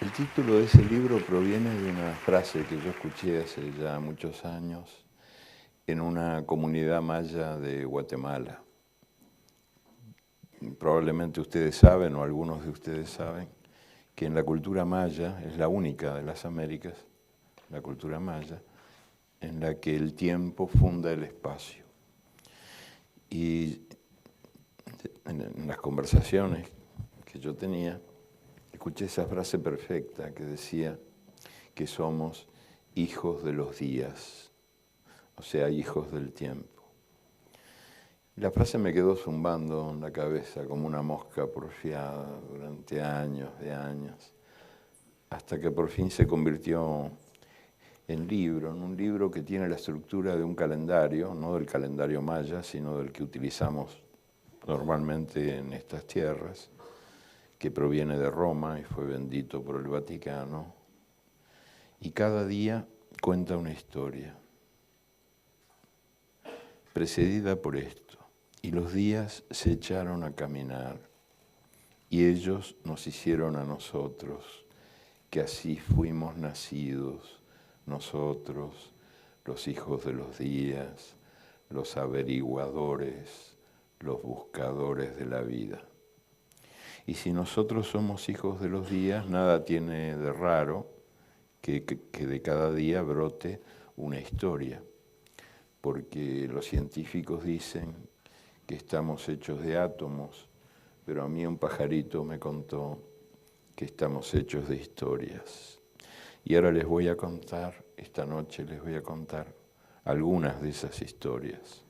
El título de ese libro proviene de una frase que yo escuché hace ya muchos años en una comunidad maya de Guatemala. Probablemente ustedes saben, o algunos de ustedes saben, que en la cultura maya, es la única de las Américas, la cultura maya, en la que el tiempo funda el espacio. Y en las conversaciones que yo tenía, escuché esa frase perfecta que decía que somos hijos de los días, o sea, hijos del tiempo. La frase me quedó zumbando en la cabeza como una mosca porfiada durante años de años, hasta que por fin se convirtió en un libro que tiene la estructura de un calendario, no del calendario maya, sino del que utilizamos normalmente en estas tierras, que proviene de Roma y fue bendito por el Vaticano, y cada día cuenta una historia, precedida por esto. Y los días se echaron a caminar, y ellos nos hicieron a nosotros, que así fuimos nacidos, nosotros, los hijos de los días, los averiguadores, los buscadores de la vida. Y si nosotros somos hijos de los días, nada tiene de raro que de cada día brote una historia, porque los científicos dicen que estamos hechos de átomos, pero a mí un pajarito me contó que estamos hechos de historias. Y ahora les voy a contar, esta noche les voy a contar algunas de esas historias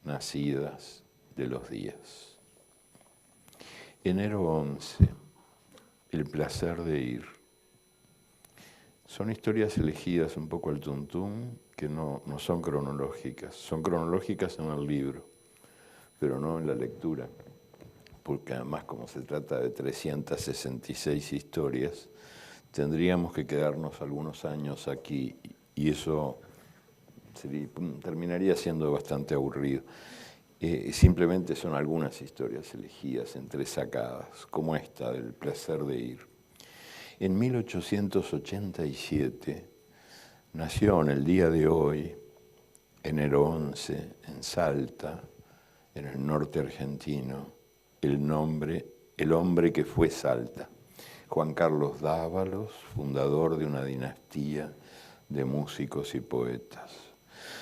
nacidas de los días. Enero 11, el placer de ir. Son historias elegidas un poco al tuntún, que no son cronológicas. Son cronológicas en el libro, pero no en la lectura, porque además, como se trata de 366 historias, tendríamos que quedarnos algunos años aquí, y eso terminaría siendo bastante aburrido. Simplemente son algunas historias elegidas, entresacadas, como esta del placer de ir. En 1887 nació en el día de hoy, enero 11, en Salta, en el norte argentino, el hombre que fue Salta, Juan Carlos Dávalos, fundador de una dinastía de músicos y poetas.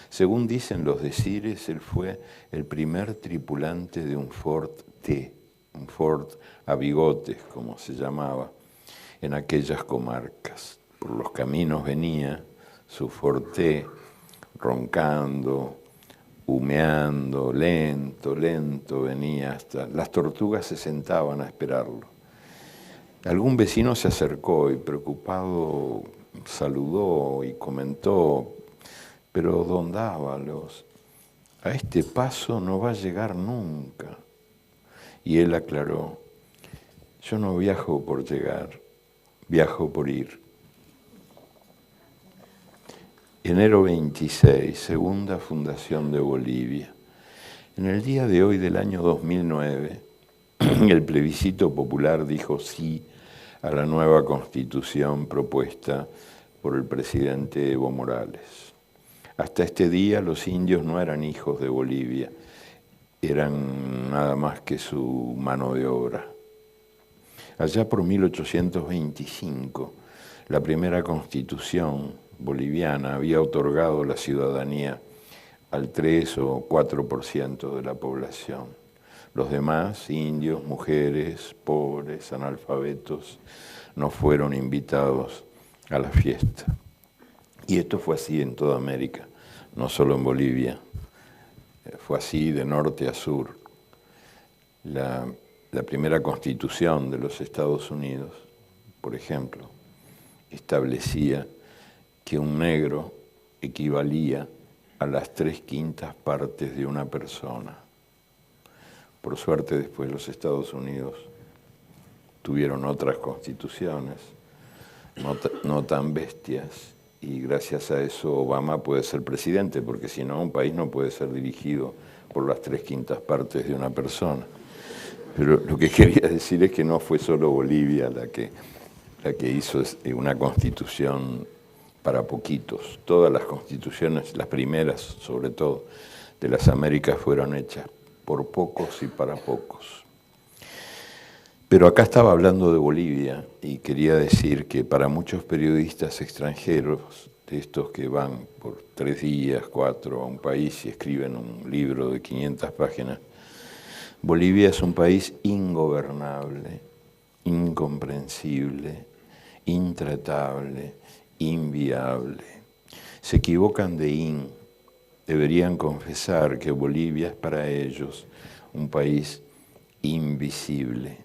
Según dicen los decires, él fue el primer tripulante de un Ford T, un Ford a bigotes, como se llamaba, en aquellas comarcas. Por los caminos venía su Ford T, roncando, humeando, lento, lento venía hasta... Las tortugas se sentaban a esperarlo. Algún vecino se acercó y preocupado saludó y comentó: pero don Dávalos, a este paso no va a llegar nunca. Y él aclaró: yo no viajo por llegar, viajo por ir. Enero 26, segunda fundación de Bolivia. En el día de hoy del año 2009, el plebiscito popular dijo sí a la nueva constitución propuesta por el presidente Evo Morales. Hasta este día los indios no eran hijos de Bolivia, eran nada más que su mano de obra. Allá por 1825, la primera constitución boliviana había otorgado la ciudadanía al 3 o 4% de la población. Los demás, indios, mujeres, pobres, analfabetos, no fueron invitados a la fiesta. Y esto fue así en toda América, no solo en Bolivia. Fue así de norte a sur. La primera constitución de los Estados Unidos, por ejemplo, establecía que un negro equivalía a las 3/5 partes de una persona. Por suerte, después los Estados Unidos tuvieron otras constituciones, no tan bestias, y gracias a eso Obama puede ser presidente, porque si no, un país no puede ser dirigido por las 3/5 partes de una persona. Pero lo que quería decir es que no fue solo Bolivia la que hizo una constitución para poquitos. Todas las constituciones, las primeras sobre todo, de las Américas fueron hechas por pocos y para pocos. Pero acá estaba hablando de Bolivia y quería decir que para muchos periodistas extranjeros, de estos que van por 3 días, 4 a un país y escriben un libro de 500 páginas, Bolivia es un país ingobernable, incomprensible, intratable, inviable. Se equivocan de deberían confesar que Bolivia es para ellos un país invisible.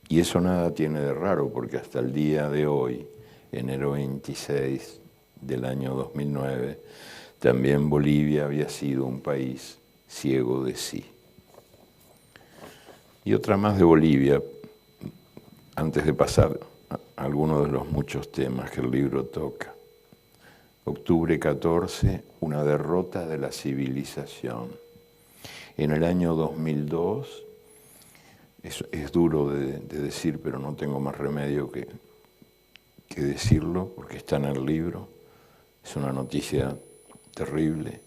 Y eso nada tiene de raro, porque hasta el día de hoy, enero 26 del año 2009, también Bolivia había sido un país ciego de sí. Y otra más de Bolivia, antes de pasar a algunos de los muchos temas que el libro toca. Octubre 14, una derrota de la civilización. En el año 2002, es duro de decir, pero no tengo más remedio que decirlo, porque está en el libro, es una noticia terrible.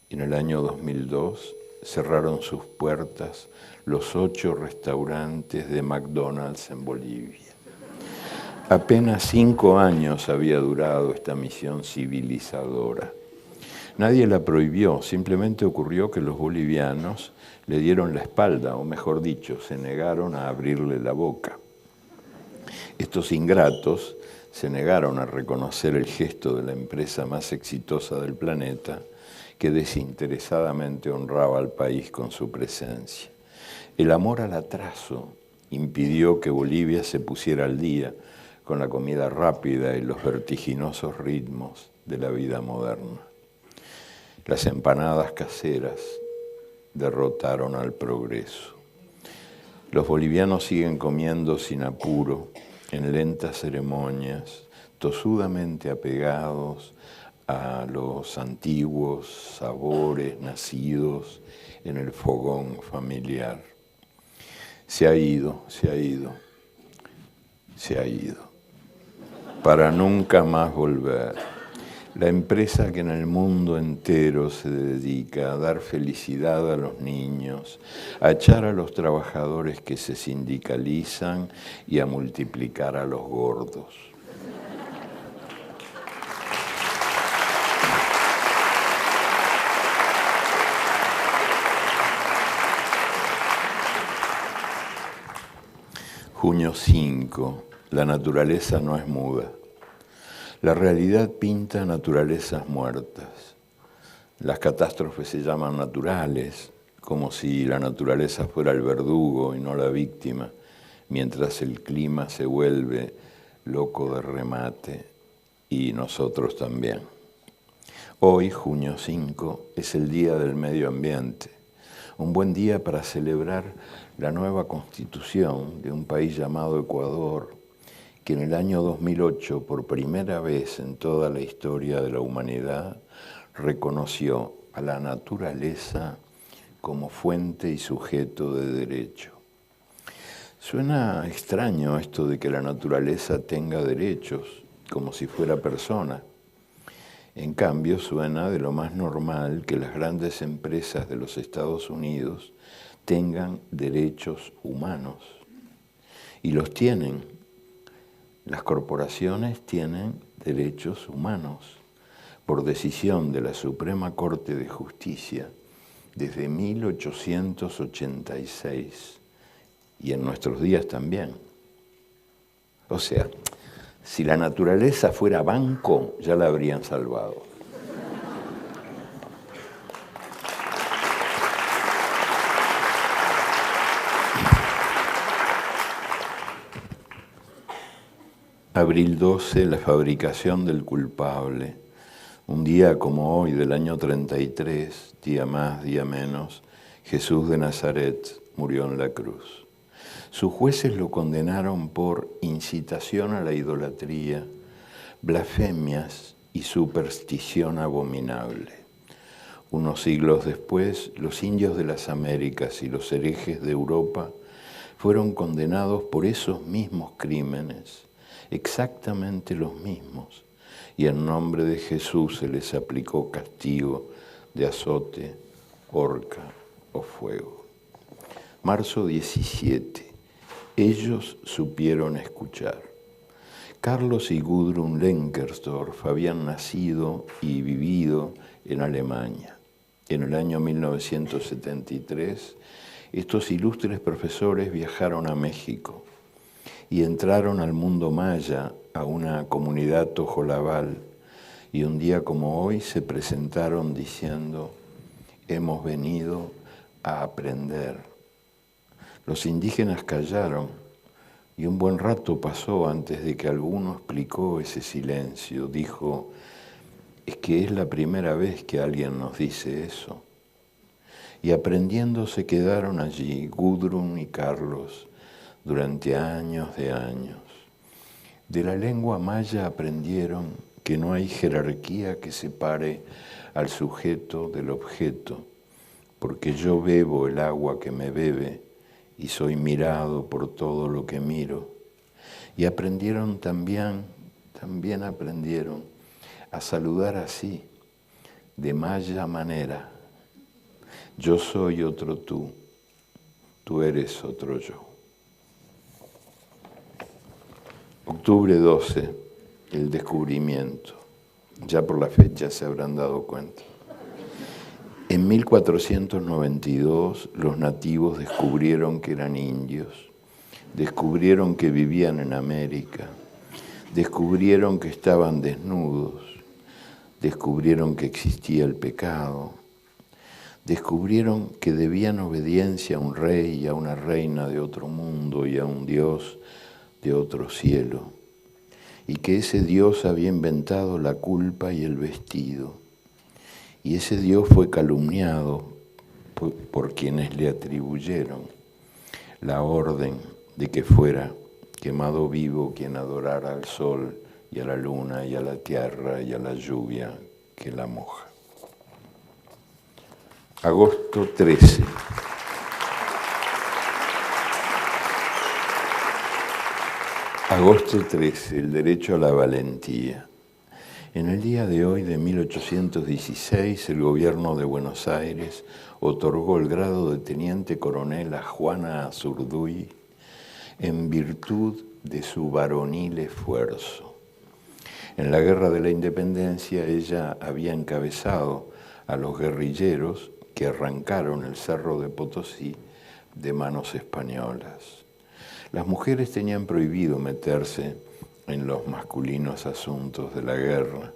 En el año 2002 cerraron sus puertas los 8 restaurantes de McDonald's en Bolivia. Apenas 5 años había durado esta misión civilizadora. Nadie la prohibió, simplemente ocurrió que los bolivianos le dieron la espalda, o mejor dicho, se negaron a abrirle la boca. Estos ingratos se negaron a reconocer el gesto de la empresa más exitosa del planeta, que desinteresadamente honraba al país con su presencia. El amor al atraso impidió que Bolivia se pusiera al día con la comida rápida y los vertiginosos ritmos de la vida moderna. Las empanadas caseras derrotaron al progreso. Los bolivianos siguen comiendo sin apuro, en lentas ceremonias, tosudamente apegados a los antiguos sabores nacidos en el fogón familiar. Se ha ido, para nunca más volver. La empresa que en el mundo entero se dedica a dar felicidad a los niños, a echar a los trabajadores que se sindicalizan y a multiplicar a los gordos. Junio 5. La naturaleza no es muda. La realidad pinta naturalezas muertas. Las catástrofes se llaman naturales, como si la naturaleza fuera el verdugo y no la víctima, mientras el clima se vuelve loco de remate, y nosotros también. Hoy, junio 5, es el Día del Medio Ambiente, un buen día para celebrar la nueva constitución de un país llamado Ecuador, que en el año 2008, por primera vez en toda la historia de la humanidad, reconoció a la naturaleza como fuente y sujeto de derecho. Suena extraño esto de que la naturaleza tenga derechos, como si fuera persona. En cambio, suena de lo más normal que las grandes empresas de los Estados Unidos tengan derechos humanos. Y los tienen. Las corporaciones tienen derechos humanos por decisión de la Suprema Corte de Justicia desde 1886 y en nuestros días también. O sea, si la naturaleza fuera banco, ya la habrían salvado. Abril 12, la fabricación del culpable. Un día como hoy del año 33, día más, día menos, Jesús de Nazaret murió en la cruz. Sus jueces lo condenaron por incitación a la idolatría, blasfemias y superstición abominable. Unos siglos después, los indios de las Américas y los herejes de Europa fueron condenados por esos mismos crímenes exactamente los mismos, y en nombre de Jesús se les aplicó castigo de azote, horca o fuego. Marzo 17. Ellos supieron escuchar. Carlos y Gudrun Lenkersdorf habían nacido y vivido en Alemania. En el año 1973, estos ilustres profesores viajaron a México y entraron al mundo maya, a una comunidad tojolabal, y un día como hoy se presentaron diciendo: hemos venido a aprender. Los indígenas callaron y un buen rato pasó antes de que alguno explicó ese silencio. Dijo: es que es la primera vez que alguien nos dice eso. Y aprendiendo se quedaron allí Gudrun y Carlos durante años de años. De la lengua maya aprendieron que no hay jerarquía que separe al sujeto del objeto, porque yo bebo el agua que me bebe y soy mirado por todo lo que miro. Y aprendieron también aprendieron a saludar así, de maya manera: yo soy otro tú, tú eres otro yo. Octubre 12, el descubrimiento. Ya por la fecha se habrán dado cuenta. En 1492 los nativos descubrieron que eran indios, descubrieron que vivían en América, descubrieron que estaban desnudos, descubrieron que existía el pecado, descubrieron que debían obediencia a un rey y a una reina de otro mundo y a un Dios de otro cielo, y que ese Dios había inventado la culpa y el vestido, y ese Dios fue calumniado por quienes le atribuyeron la orden de que fuera quemado vivo quien adorara al sol y a la luna y a la tierra y a la lluvia que la moja. Agosto 13. Agosto 13, el derecho a la valentía. En el día de hoy de 1816, el gobierno de Buenos Aires otorgó el grado de teniente coronel a Juana Azurduy en virtud de su varonil esfuerzo. En la Guerra de la Independencia ella había encabezado a los guerrilleros que arrancaron el Cerro de Potosí de manos españolas. Las mujeres tenían prohibido meterse en los masculinos asuntos de la guerra,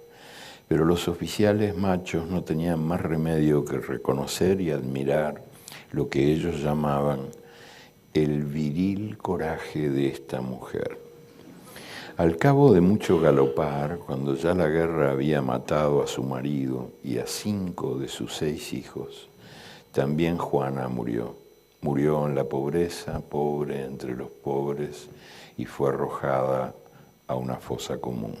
pero los oficiales machos no tenían más remedio que reconocer y admirar lo que ellos llamaban el viril coraje de esta mujer. Al cabo de mucho galopar, cuando ya la guerra había matado a su marido y a 5 de sus 6 hijos, también Juana murió. Murió en la pobreza, pobre entre los pobres, y fue arrojada a una fosa común.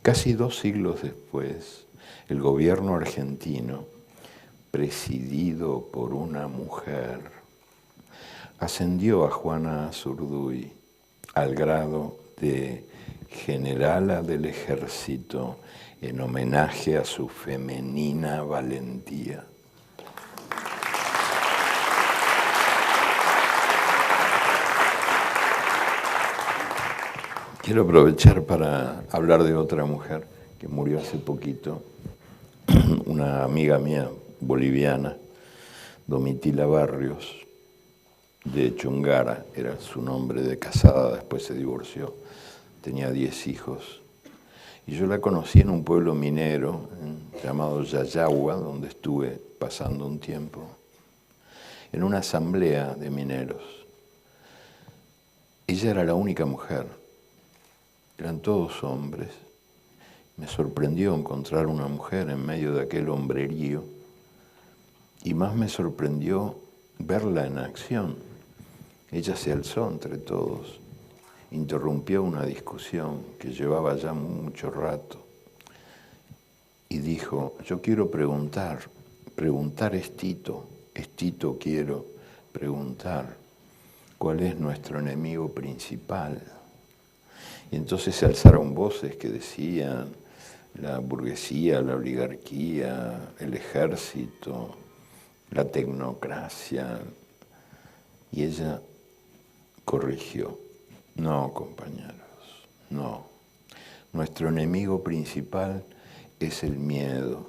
Casi 2 siglos después, el gobierno argentino, presidido por una mujer, ascendió a Juana Azurduy al grado de generala del ejército en homenaje a su femenina valentía. Quiero aprovechar para hablar de otra mujer que murió hace poquito, una amiga mía boliviana, Domitila Barrios, de Chungara, era su nombre de casada, después se divorció, tenía 10 hijos. Y yo la conocí en un pueblo minero llamado Yayagua, donde estuve pasando un tiempo, en una asamblea de mineros. Ella era la única mujer, eran todos hombres. Me sorprendió encontrar una mujer en medio de aquel hombrerío, y más me sorprendió verla en acción. Ella se alzó entre todos, interrumpió una discusión que llevaba ya mucho rato y dijo: yo quiero preguntar es Tito quiero preguntar, ¿cuál es nuestro enemigo principal? Y entonces se alzaron voces que decían la burguesía, la oligarquía, el ejército, la tecnocracia. Y ella corrigió: no, compañeros, no. Nuestro enemigo principal es el miedo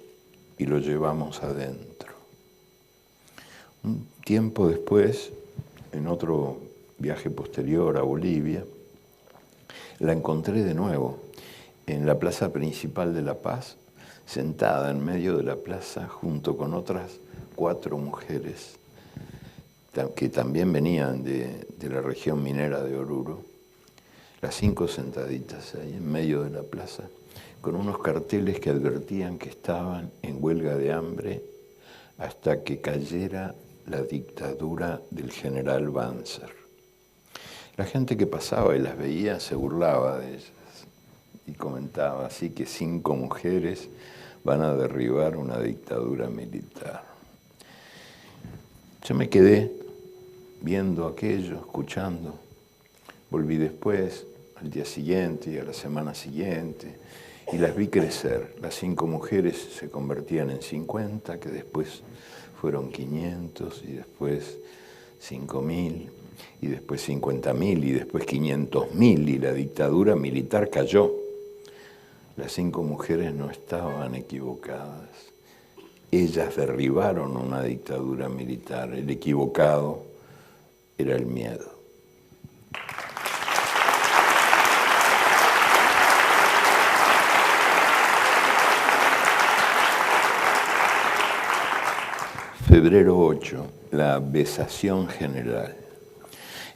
y lo llevamos adentro. Un tiempo después, en otro viaje posterior a Bolivia, la encontré de nuevo en la plaza principal de La Paz, sentada en medio de la plaza junto con otras 4 mujeres que también venían de la región minera de Oruro, las 5 sentaditas ahí en medio de la plaza, con unos carteles que advertían que estaban en huelga de hambre hasta que cayera la dictadura del general Banzer. La gente que pasaba y las veía se burlaba de ellas y comentaba: así que 5 mujeres van a derribar una dictadura militar. Yo me quedé viendo aquello, escuchando. Volví después, al día siguiente y a la semana siguiente, y las vi crecer. Las 5 mujeres se convertían en 50, que después fueron 500, y después 5.000, y después 50.000, y después 500.000, y la dictadura militar cayó. Las 5 mujeres no estaban equivocadas. Ellas derribaron una dictadura militar. El equivocado era el miedo. Febrero 8, la besación general.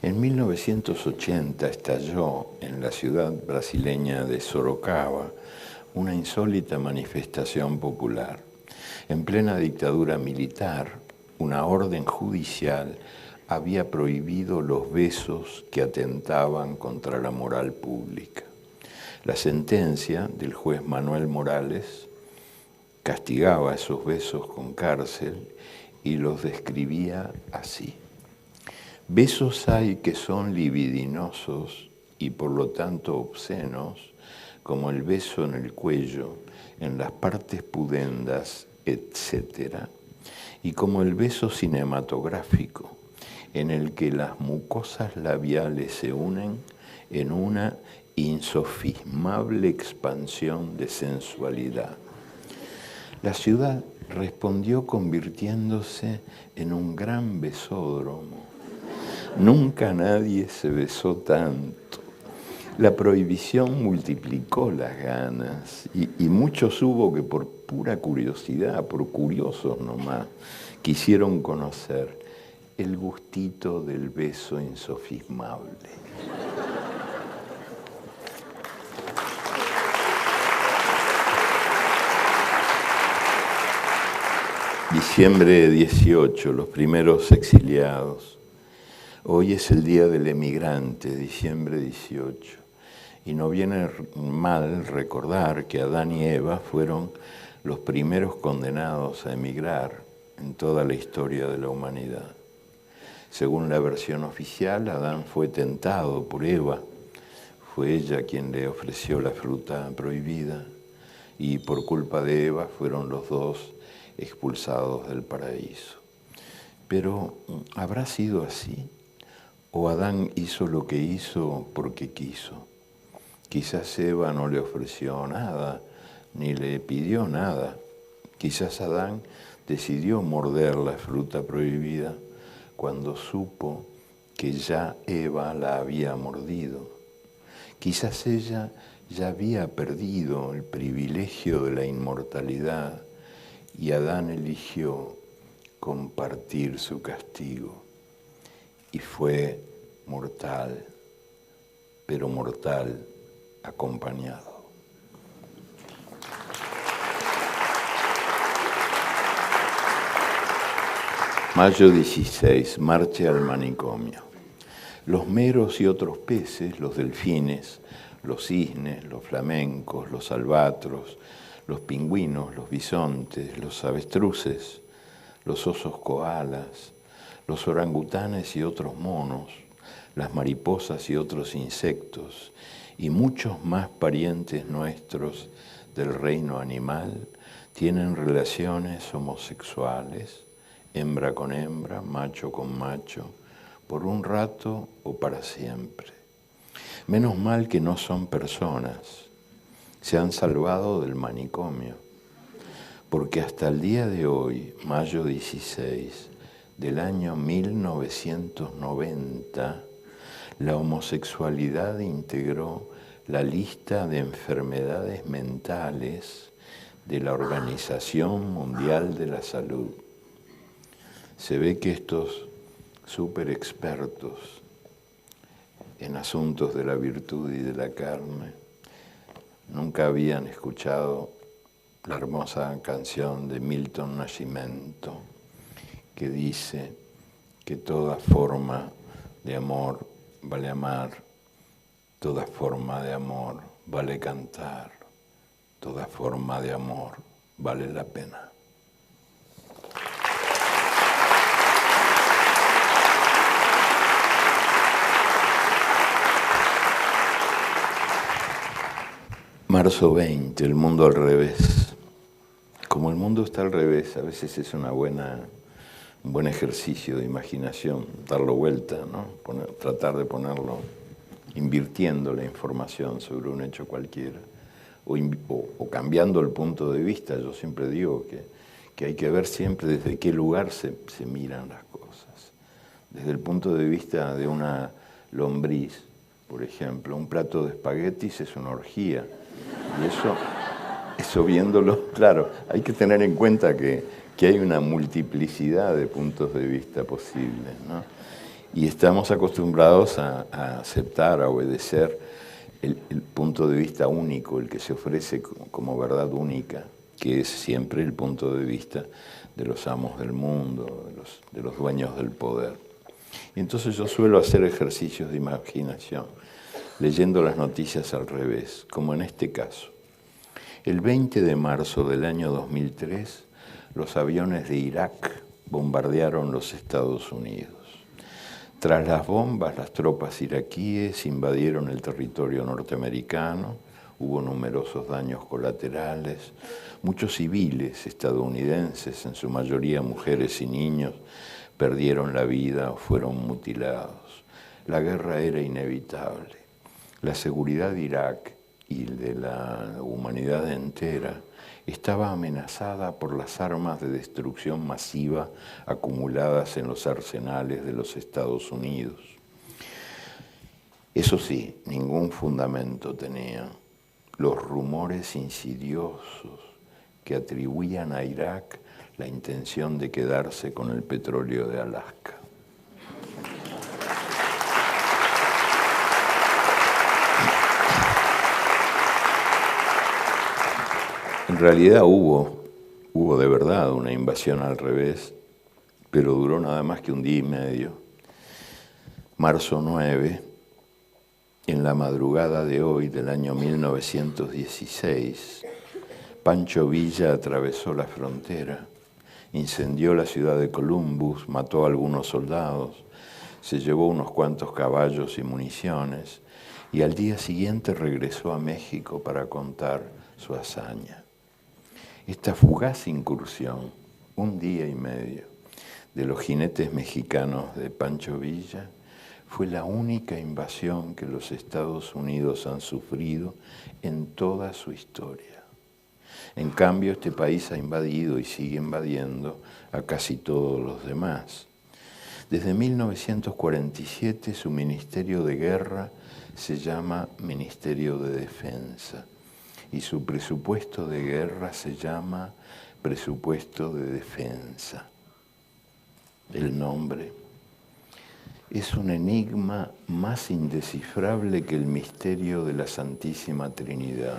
En 1980 estalló en la ciudad brasileña de Sorocaba una insólita manifestación popular. En plena dictadura militar, una orden judicial había prohibido los besos que atentaban contra la moral pública. La sentencia del juez Manuel Morales castigaba esos besos con cárcel y los describía así: besos hay que son libidinosos y por lo tanto obscenos, como el beso en el cuello, en las partes pudendas, etc., y como el beso cinematográfico, en el que las mucosas labiales se unen en una insofismable expansión de sensualidad. La ciudad respondió convirtiéndose en un gran besódromo. Nunca nadie se besó tanto. La prohibición multiplicó las ganas y muchos hubo que por pura curiosidad, por curiosos nomás, quisieron conocer el gustito del beso insofismable. Diciembre 18, los primeros exiliados. Hoy es el día del emigrante, diciembre 18. Y no viene mal recordar que Adán y Eva fueron los primeros condenados a emigrar en toda la historia de la humanidad. Según la versión oficial, Adán fue tentado por Eva. Fue ella quien le ofreció la fruta prohibida y por culpa de Eva fueron los dos expulsados del paraíso. Pero, ¿habrá sido así? ¿O Adán hizo lo que hizo porque quiso? Quizás Eva no le ofreció nada, ni le pidió nada. Quizás Adán decidió morder la fruta prohibida cuando supo que ya Eva la había mordido. Quizás ella ya había perdido el privilegio de la inmortalidad y Adán eligió compartir su castigo. Y fue mortal, pero mortal acompañado. Mayo 16, marcha al manicomio. Los meros y otros peces, los delfines, los cisnes, los flamencos, los albatros, los pingüinos, los bisontes, los avestruces, los osos koalas, los orangutanes y otros monos, las mariposas y otros insectos, y muchos más parientes nuestros del reino animal tienen relaciones homosexuales, hembra con hembra, macho con macho, por un rato o para siempre. Menos mal que no son personas, se han salvado del manicomio, porque hasta el día de hoy, mayo 16 del año 1990, la homosexualidad integró la lista de enfermedades mentales de la Organización Mundial de la Salud. Se ve que estos súper expertos en asuntos de la virtud y de la carne nunca habían escuchado la hermosa canción de Milton Nascimento que dice que toda forma de amor vale amar, toda forma de amor vale cantar, toda forma de amor vale la pena. Marzo 20, el mundo al revés. Como el mundo está al revés, a veces es un buen ejercicio de imaginación, darlo vuelta, ¿no? Tratar de ponerlo, invirtiendo la información sobre un hecho cualquiera, o cambiando el punto de vista. Yo siempre digo que hay que ver siempre desde qué lugar se miran las cosas. Desde el punto de vista de una lombriz, por ejemplo, un plato de espaguetis es una orgía. Y eso viéndolo, claro, hay que tener en cuenta que hay una multiplicidad de puntos de vista posibles, ¿no? Y estamos acostumbrados a aceptar, a obedecer el punto de vista único, el que se ofrece como verdad única, que es siempre el punto de vista de los amos del mundo, de los dueños del poder. Y entonces yo suelo hacer ejercicios de imaginación, leyendo las noticias al revés, como en este caso. El 20 de marzo del año 2003, los aviones de Irak bombardearon los Estados Unidos. Tras las bombas, las tropas iraquíes invadieron el territorio norteamericano, hubo numerosos daños colaterales, muchos civiles estadounidenses, en su mayoría mujeres y niños, perdieron la vida o fueron mutilados. La guerra era inevitable. La seguridad de Irak y de la humanidad entera estaba amenazada por las armas de destrucción masiva acumuladas en los arsenales de los Estados Unidos. Eso sí, ningún fundamento tenían los rumores insidiosos que atribuían a Irak la intención de quedarse con el petróleo de Alaska. En realidad hubo de verdad una invasión al revés, pero duró nada más que un día y medio. Marzo 9, en la madrugada de hoy del año 1916, Pancho Villa atravesó la frontera, incendió la ciudad de Columbus, mató a algunos soldados, se llevó unos cuantos caballos y municiones, y al día siguiente regresó a México para contar su hazaña. Esta fugaz incursión, un día y medio, de los jinetes mexicanos de Pancho Villa, fue la única invasión que los Estados Unidos han sufrido en toda su historia. En cambio, este país ha invadido y sigue invadiendo a casi todos los demás. Desde 1947 su Ministerio de Guerra se llama Ministerio de Defensa y su presupuesto de guerra se llama Presupuesto de Defensa. El nombre es un enigma más indescifrable que el misterio de la Santísima Trinidad.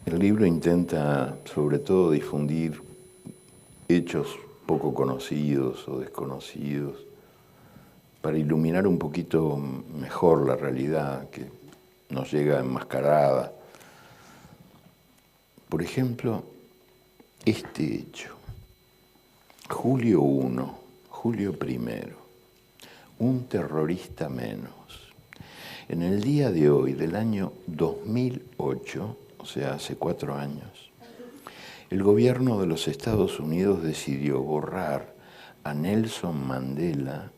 El libro intenta, sobre todo, difundir hechos poco conocidos o desconocidos para iluminar un poquito mejor la realidad que nos llega enmascarada Por ejemplo, este hecho. Julio 1, Julio I, un terrorista menos. En el día de hoy, del año 2008, o sea, hace 4 años, el gobierno de los Estados Unidos decidió borrar a Nelson Mandela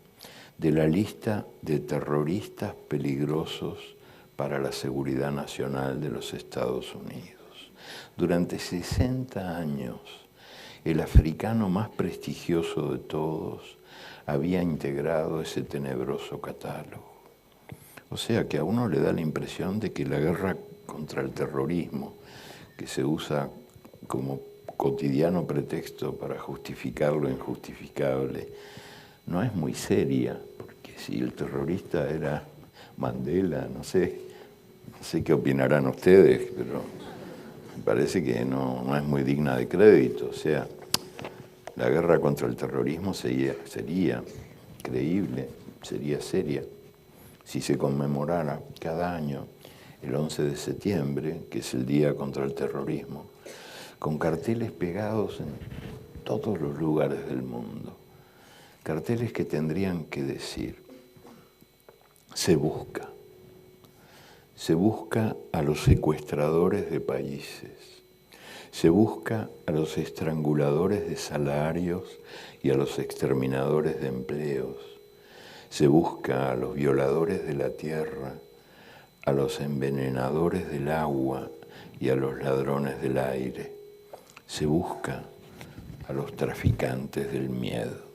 de la lista de terroristas peligrosos para la seguridad nacional de los Estados Unidos. Durante 60 años, el africano más prestigioso de todos había integrado ese tenebroso catálogo. O sea que a uno le da la impresión de que la guerra contra el terrorismo, que se usa como cotidiano pretexto para justificar lo injustificable, no es muy seria, porque si el terrorista era Mandela, no sé qué opinarán ustedes, pero me parece que no es muy digna de crédito. O sea, la guerra contra el terrorismo sería creíble, sería seria, si se conmemorara cada año el 11 de septiembre, que es el Día contra el Terrorismo, con carteles pegados en todos los lugares del mundo. Carteles que tendrían que decir: se busca a los secuestradores de países, se busca a los estranguladores de salarios y a los exterminadores de empleos, se busca a los violadores de la tierra, a los envenenadores del agua y a los ladrones del aire, se busca a los traficantes del miedo.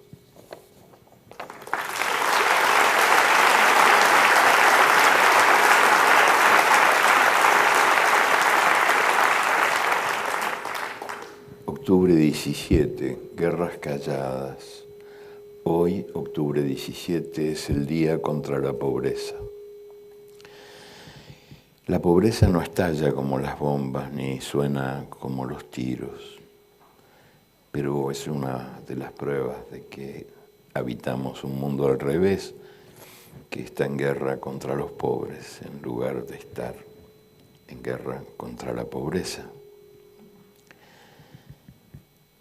Octubre 17, guerras calladas. Hoy, octubre 17, es el día contra la pobreza. La pobreza no estalla como las bombas ni suena como los tiros, pero es una de las pruebas de que habitamos un mundo al revés, que está en guerra contra los pobres en lugar de estar en guerra contra la pobreza.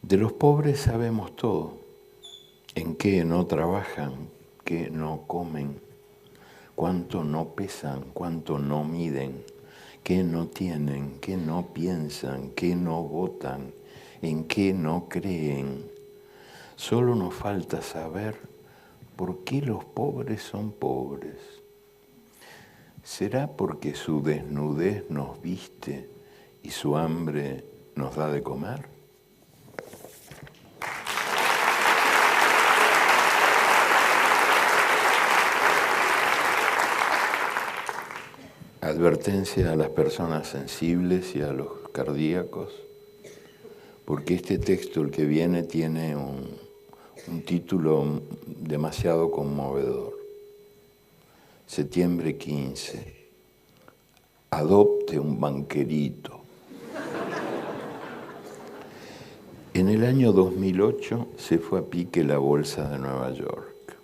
De los pobres sabemos todo: en qué no trabajan, qué no comen, cuánto no pesan, cuánto no miden, qué no tienen, qué no piensan, qué no votan, en qué no creen. Solo nos falta saber por qué los pobres son pobres. ¿Será porque su desnudez nos viste y su hambre nos da de comer? Advertencia a las personas sensibles y a los cardíacos, porque este texto, el que viene, tiene un título demasiado conmovedor. Septiembre 15. Adopte un banquerito. En el año 2008 se fue a pique la bolsa de Nueva York.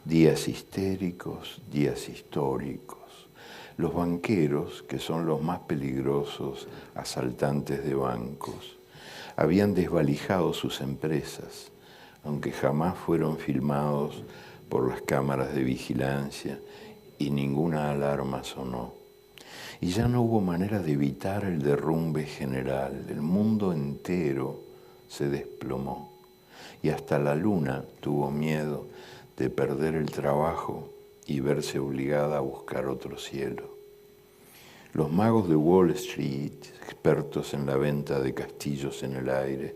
Días histéricos, días históricos. Los banqueros, que son los más peligrosos asaltantes de bancos, habían desvalijado sus empresas, aunque jamás fueron filmados por las cámaras de vigilancia y ninguna alarma sonó. Y ya no hubo manera de evitar el derrumbe general. El mundo entero se desplomó y hasta la luna tuvo miedo de perder el trabajo y verse obligada a buscar otro cielo. Los magos de Wall Street, expertos en la venta de castillos en el aire,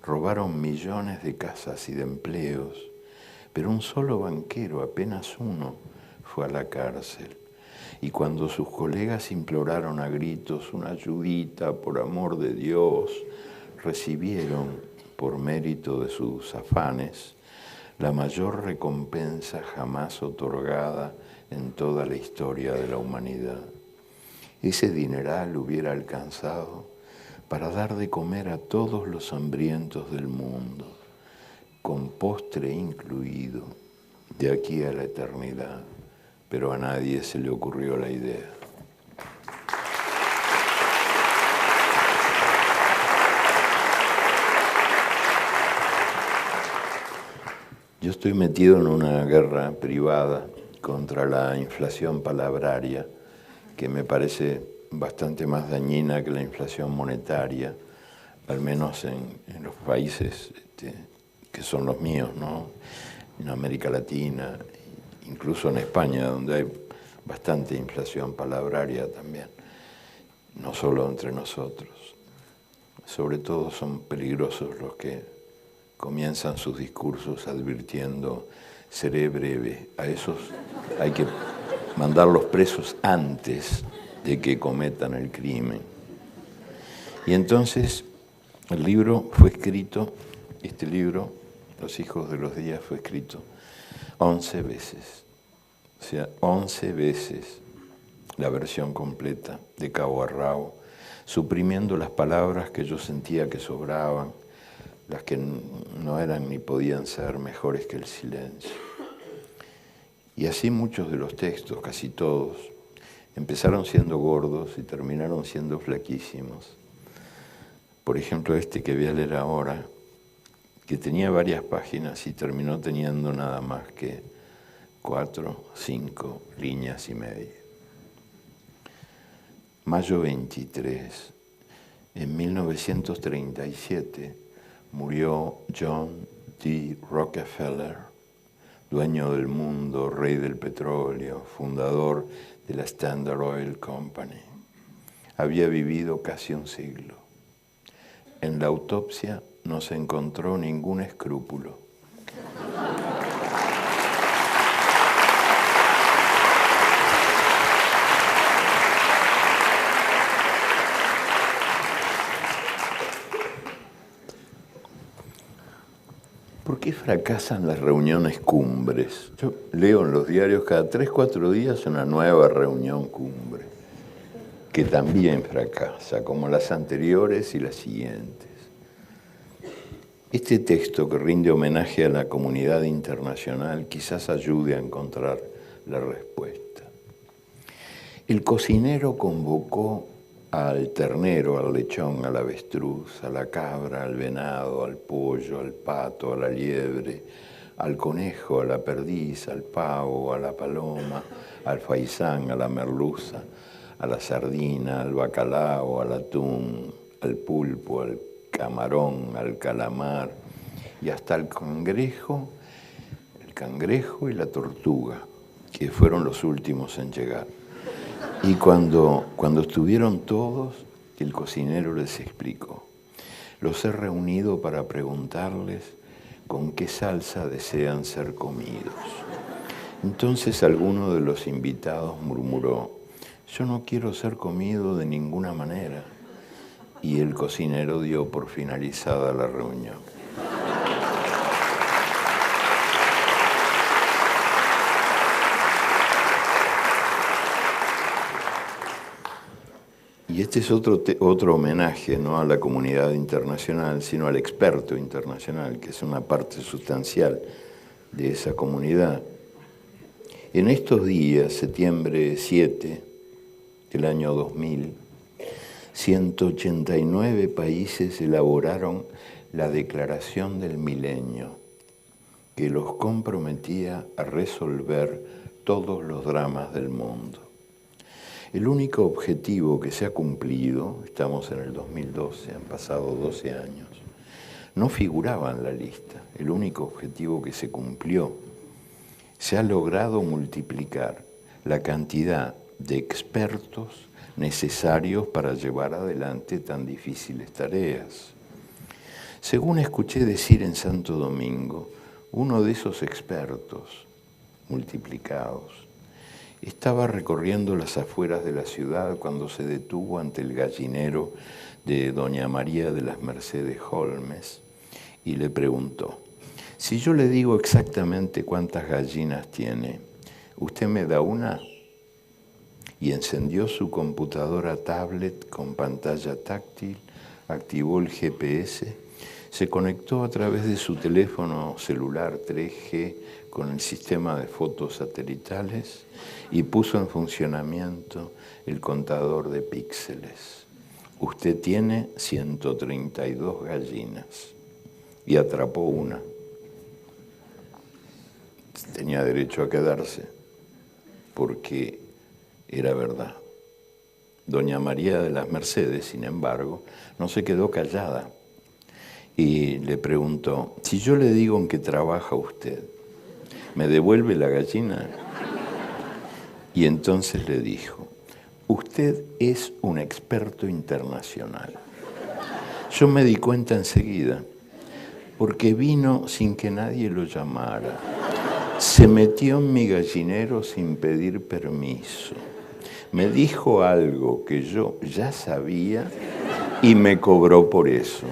robaron millones de casas y de empleos, pero un solo banquero, apenas uno, fue a la cárcel. Y cuando sus colegas imploraron a gritos una ayudita, por amor de Dios, recibieron, por mérito de sus afanes, la mayor recompensa jamás otorgada en toda la historia de la humanidad. Ese dineral hubiera alcanzado para dar de comer a todos los hambrientos del mundo, con postre incluido, de aquí a la eternidad, pero a nadie se le ocurrió la idea. Yo estoy metido en una guerra privada contra la inflación palabraria, que me parece bastante más dañina que la inflación monetaria, al menos en los países que son los míos, ¿no? En América Latina, incluso en España, donde hay bastante inflación palabraria también, no solo entre nosotros. Sobre todo son peligrosos los que comienzan sus discursos advirtiendo: seré breve. A esos hay que mandarlos presos antes de que cometan el crimen. Y entonces el libro fue escrito, este libro, Los hijos de los días, fue escrito 11 veces. O sea, 11 veces la versión completa, de cabo a rabo, suprimiendo las palabras que yo sentía que sobraban, las que no eran ni podían ser mejores que el silencio. Y así muchos de los textos, casi todos, empezaron siendo gordos y terminaron siendo flaquísimos. Por ejemplo, este que voy a leer ahora, que tenía varias páginas y terminó teniendo nada más que 4, 5 líneas y media. Mayo 23. En 1937 murió John D. Rockefeller, dueño del mundo, rey del petróleo, fundador de la Standard Oil Company. Había vivido casi un siglo. En la autopsia no se encontró ningún escrúpulo. ¿Por qué fracasan las reuniones cumbres? Yo leo en los diarios cada 3, 4 días una nueva reunión cumbre, que también fracasa, como las anteriores y las siguientes. Este texto, que rinde homenaje a la comunidad internacional, quizás ayude a encontrar la respuesta. El cocinero convocó al ternero, al lechón, al avestruz, a la cabra, al venado, al pollo, al pato, a la liebre, al conejo, a la perdiz, al pavo, a la paloma, al faisán, a la merluza, a la sardina, al bacalao, al atún, al pulpo, al camarón, al calamar y hasta el cangrejo y la tortuga, que fueron los últimos en llegar. Y cuando estuvieron todos, el cocinero les explicó: los he reunido para preguntarles con qué salsa desean ser comidos. Entonces alguno de los invitados murmuró: yo no quiero ser comido de ninguna manera. Y el cocinero dio por finalizada la reunión. Y este es otro homenaje, no a la comunidad internacional, sino al experto internacional, que es una parte sustancial de esa comunidad. En estos días, septiembre 7 del año 2000, 189 países elaboraron la Declaración del Milenio, que los comprometía a resolver todos los dramas del mundo. El único objetivo que se ha cumplido, estamos en el 2012, han pasado 12 años, no figuraba en la lista. El único objetivo que se cumplió: se ha logrado multiplicar la cantidad de expertos necesarios para llevar adelante tan difíciles tareas. Según escuché decir en Santo Domingo, uno de esos expertos multiplicados estaba recorriendo las afueras de la ciudad cuando se detuvo ante el gallinero de doña María de las Mercedes Holmes y le preguntó: si yo le digo exactamente cuántas gallinas tiene, ¿usted me da una? Y encendió su computadora tablet con pantalla táctil, activó el GPS, se conectó a través de su teléfono celular 3G con el sistema de fotos satelitales y puso en funcionamiento el contador de píxeles. Usted tiene 132 gallinas y atrapó una. tenía derecho a quedarse porque era verdad. Doña María de las Mercedes, sin embargo, no se quedó callada y le preguntó: si yo le digo en qué trabaja usted, ¿me devuelve la gallina? Y entonces le dijo: usted es un experto internacional. Yo me di cuenta enseguida, porque vino sin que nadie lo llamara. Se metió en mi gallinero sin pedir permiso. Me dijo algo que yo ya sabía y me cobró por eso.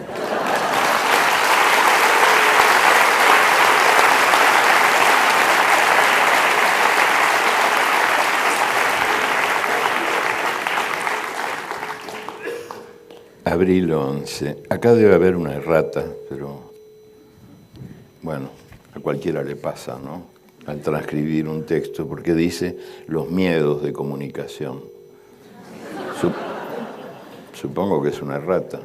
Abril 11. Acá debe haber una errata, pero bueno, a cualquiera le pasa, ¿no? Al transcribir un texto, porque dice los miedos de comunicación. Supongo que es una errata.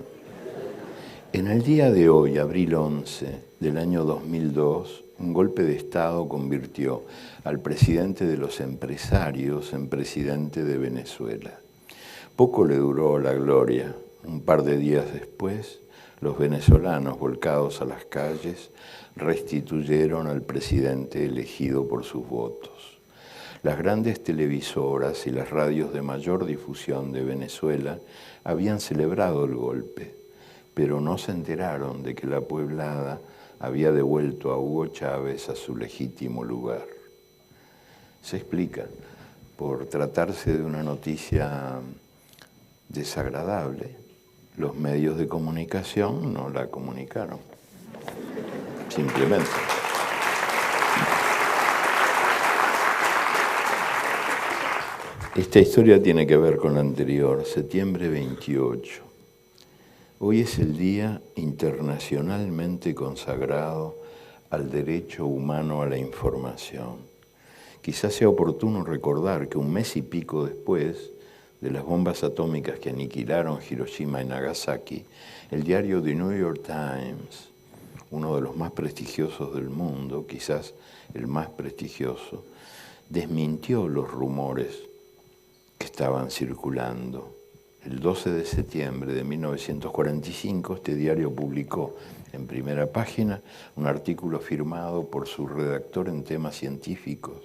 En el día de hoy, abril 11 del año 2002, un golpe de Estado convirtió al presidente de los empresarios en presidente de Venezuela. Poco le duró la gloria. Un par de días después, los venezolanos, volcados a las calles, restituyeron al presidente elegido por sus votos. Las grandes televisoras y las radios de mayor difusión de Venezuela habían celebrado el golpe, pero no se enteraron de que la pueblada había devuelto a Hugo Chávez a su legítimo lugar. Se explica, por tratarse de una noticia desagradable, los medios de comunicación no la comunicaron. Simplemente. Esta historia tiene que ver con la anterior, septiembre 28. Hoy es el día internacionalmente consagrado al derecho humano a la información. Quizás sea oportuno recordar que un mes y pico después de las bombas atómicas que aniquilaron Hiroshima y Nagasaki, el diario The New York Times, uno de los más prestigiosos del mundo, quizás el más prestigioso, desmintió los rumores que estaban circulando. El 12 de septiembre de 1945, este diario publicó en primera página un artículo firmado por su redactor en temas científicos,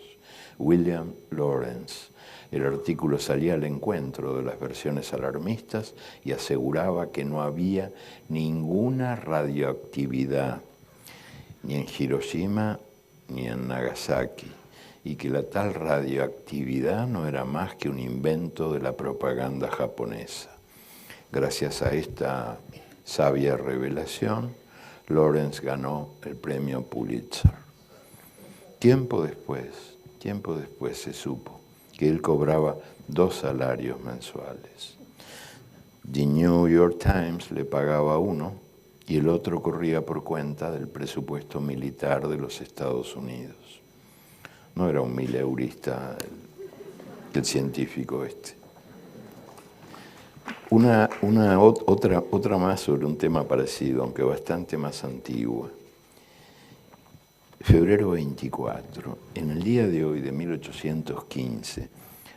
William Lawrence. El artículo salía al encuentro de las versiones alarmistas y aseguraba que no había ninguna radioactividad, ni en Hiroshima ni en Nagasaki, y que la tal radioactividad no era más que un invento de la propaganda japonesa. Gracias a esta sabia revelación, Lawrence ganó el premio Pulitzer. Tiempo después se supo que él cobraba 2 salarios mensuales. The New York Times le pagaba uno y el otro corría por cuenta del presupuesto militar de los Estados Unidos. No era un mileurista el científico este. Otra más sobre un tema parecido, aunque bastante más antigua. Febrero 24. En el día de hoy, de 1815,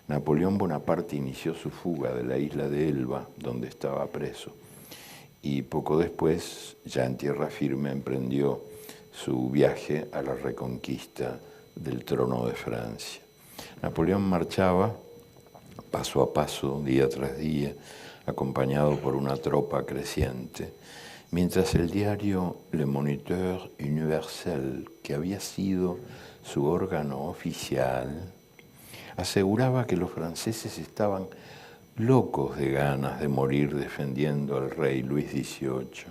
Napoleón Bonaparte inició su fuga de la isla de Elba, donde estaba preso, y poco después, ya en tierra firme, emprendió su viaje a la reconquista del trono de Francia. Napoleón marchaba paso a paso, día tras día, acompañado por una tropa creciente, mientras el diario Le Moniteur Universel, que había sido su órgano oficial, aseguraba que los franceses estaban locos de ganas de morir defendiendo al rey Luis XVIII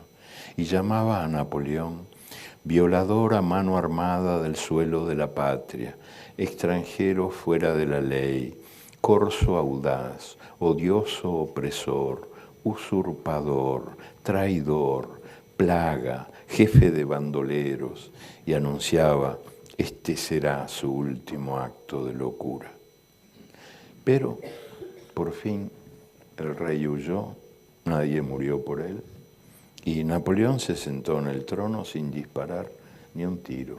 y llamaba a Napoleón violador a mano armada del suelo de la patria, extranjero fuera de la ley, corso audaz, odioso opresor, usurpador, traidor, plaga, jefe de bandoleros, y anunciaba: este será su último acto de locura. Pero, por fin, el rey huyó, nadie murió por él, y Napoleón se sentó en el trono sin disparar ni un tiro.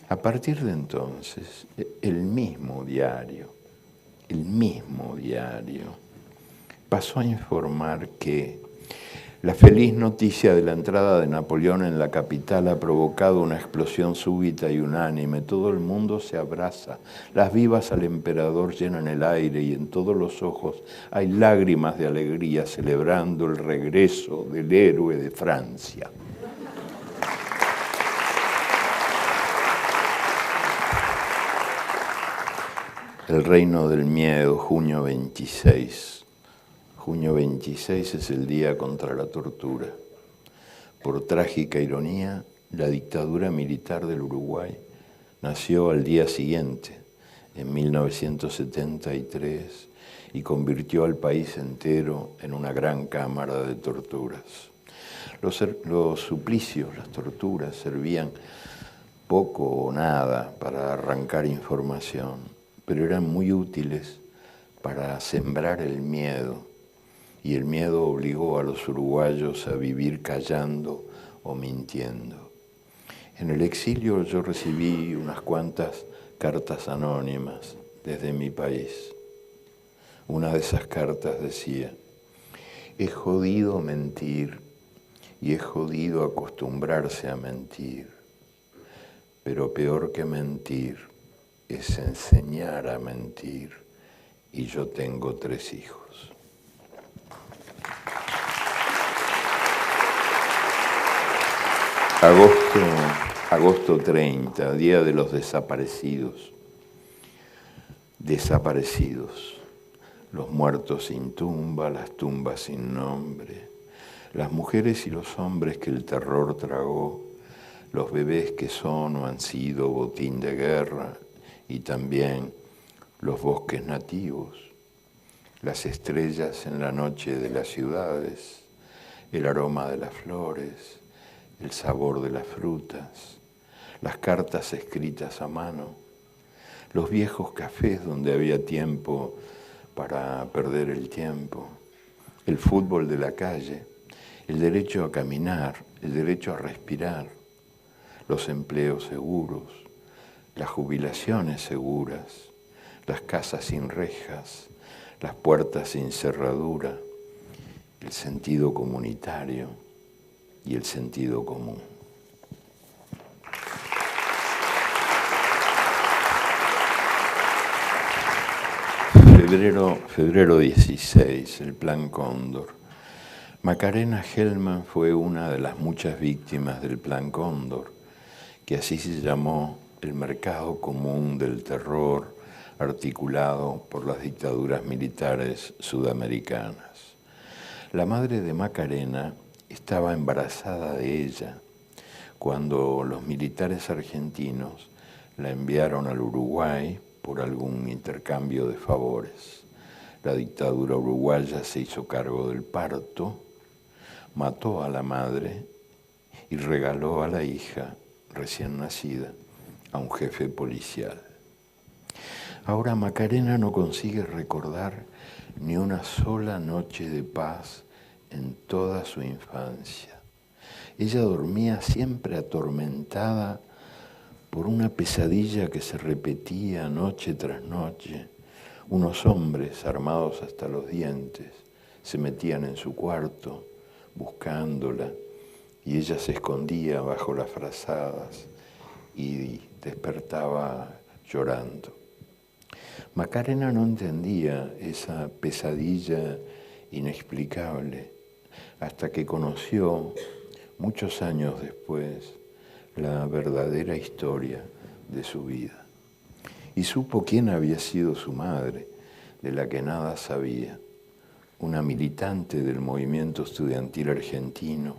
A partir de entonces, el mismo diario, pasó a informar que la feliz noticia de la entrada de Napoleón en la capital ha provocado una explosión súbita y unánime. Todo el mundo se abraza. Las vivas al emperador llenan el aire y en todos los ojos hay lágrimas de alegría celebrando el regreso del héroe de Francia. El reino del miedo, junio 26. Junio 26 es el día contra la tortura. Por trágica ironía, la dictadura militar del Uruguay nació al día siguiente, en 1973, y convirtió al país entero en una gran cámara de torturas. Los suplicios, las torturas, servían poco o nada para arrancar información, pero eran muy útiles para sembrar el miedo, y el miedo obligó a los uruguayos a vivir callando o mintiendo. En el exilio yo recibí unas cuantas cartas anónimas desde mi país. Una de esas cartas decía: es jodido mentir y es jodido acostumbrarse a mentir, pero peor que mentir es enseñar a mentir, y yo tengo 3 hijos. Agosto 30, Día de los Desaparecidos. Desaparecidos, los muertos sin tumba, las tumbas sin nombre, las mujeres y los hombres que el terror tragó, los bebés que son o han sido botín de guerra, y también los bosques nativos, las estrellas en la noche de las ciudades, el aroma de las flores, el sabor de las frutas, las cartas escritas a mano, los viejos cafés donde había tiempo para perder el tiempo, el fútbol de la calle, el derecho a caminar, el derecho a respirar, los empleos seguros, las jubilaciones seguras, las casas sin rejas, las puertas sin cerradura, el sentido comunitario y el sentido común. Febrero 16, el Plan Cóndor. Macarena Gelman fue una de las muchas víctimas del Plan Cóndor, que así se llamó el mercado común del terror articulado por las dictaduras militares sudamericanas. La madre de Macarena estaba embarazada de ella cuando los militares argentinos la enviaron al Uruguay por algún intercambio de favores. La dictadura uruguaya se hizo cargo del parto, mató a la madre y regaló a la hija recién nacida a un jefe policial. Ahora Macarena no consigue recordar ni una sola noche de paz en toda su infancia. Ella dormía siempre atormentada por una pesadilla que se repetía noche tras noche. Unos hombres armados hasta los dientes se metían en su cuarto buscándola, y ella se escondía bajo las frazadas y despertaba llorando. Macarena no entendía esa pesadilla inexplicable hasta que conoció, muchos años después, la verdadera historia de su vida. Y supo quién había sido su madre, de la que nada sabía, una militante del movimiento estudiantil argentino,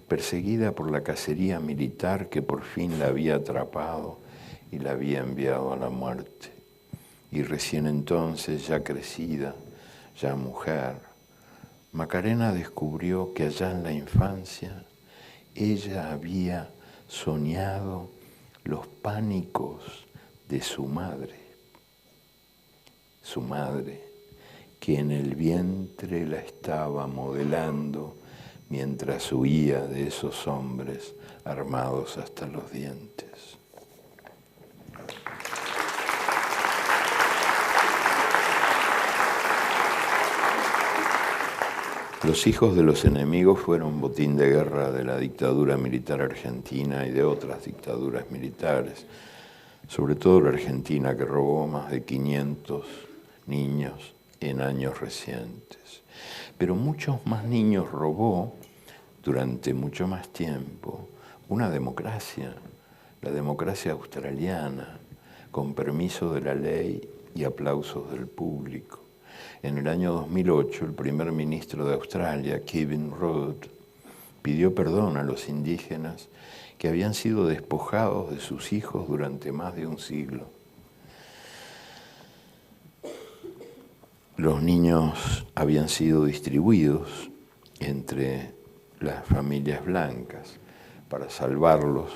perseguida por la cacería militar que por fin la había atrapado y la había enviado a la muerte. Y recién entonces, ya crecida, ya mujer, Macarena descubrió que allá en la infancia ella había soñado los pánicos de su madre que en el vientre la estaba modelando mientras huía de esos hombres armados hasta los dientes. Los hijos de los enemigos fueron botín de guerra de la dictadura militar argentina y de otras dictaduras militares, sobre todo la argentina, que robó más de 500 niños en años recientes. Pero muchos más niños robó durante mucho más tiempo una democracia, la democracia australiana, con permiso de la ley y aplausos del público. En el año 2008, el primer ministro de Australia, Kevin Rudd, pidió perdón a los indígenas que habían sido despojados de sus hijos durante más de un siglo. Los niños habían sido distribuidos entre las familias blancas para salvarlos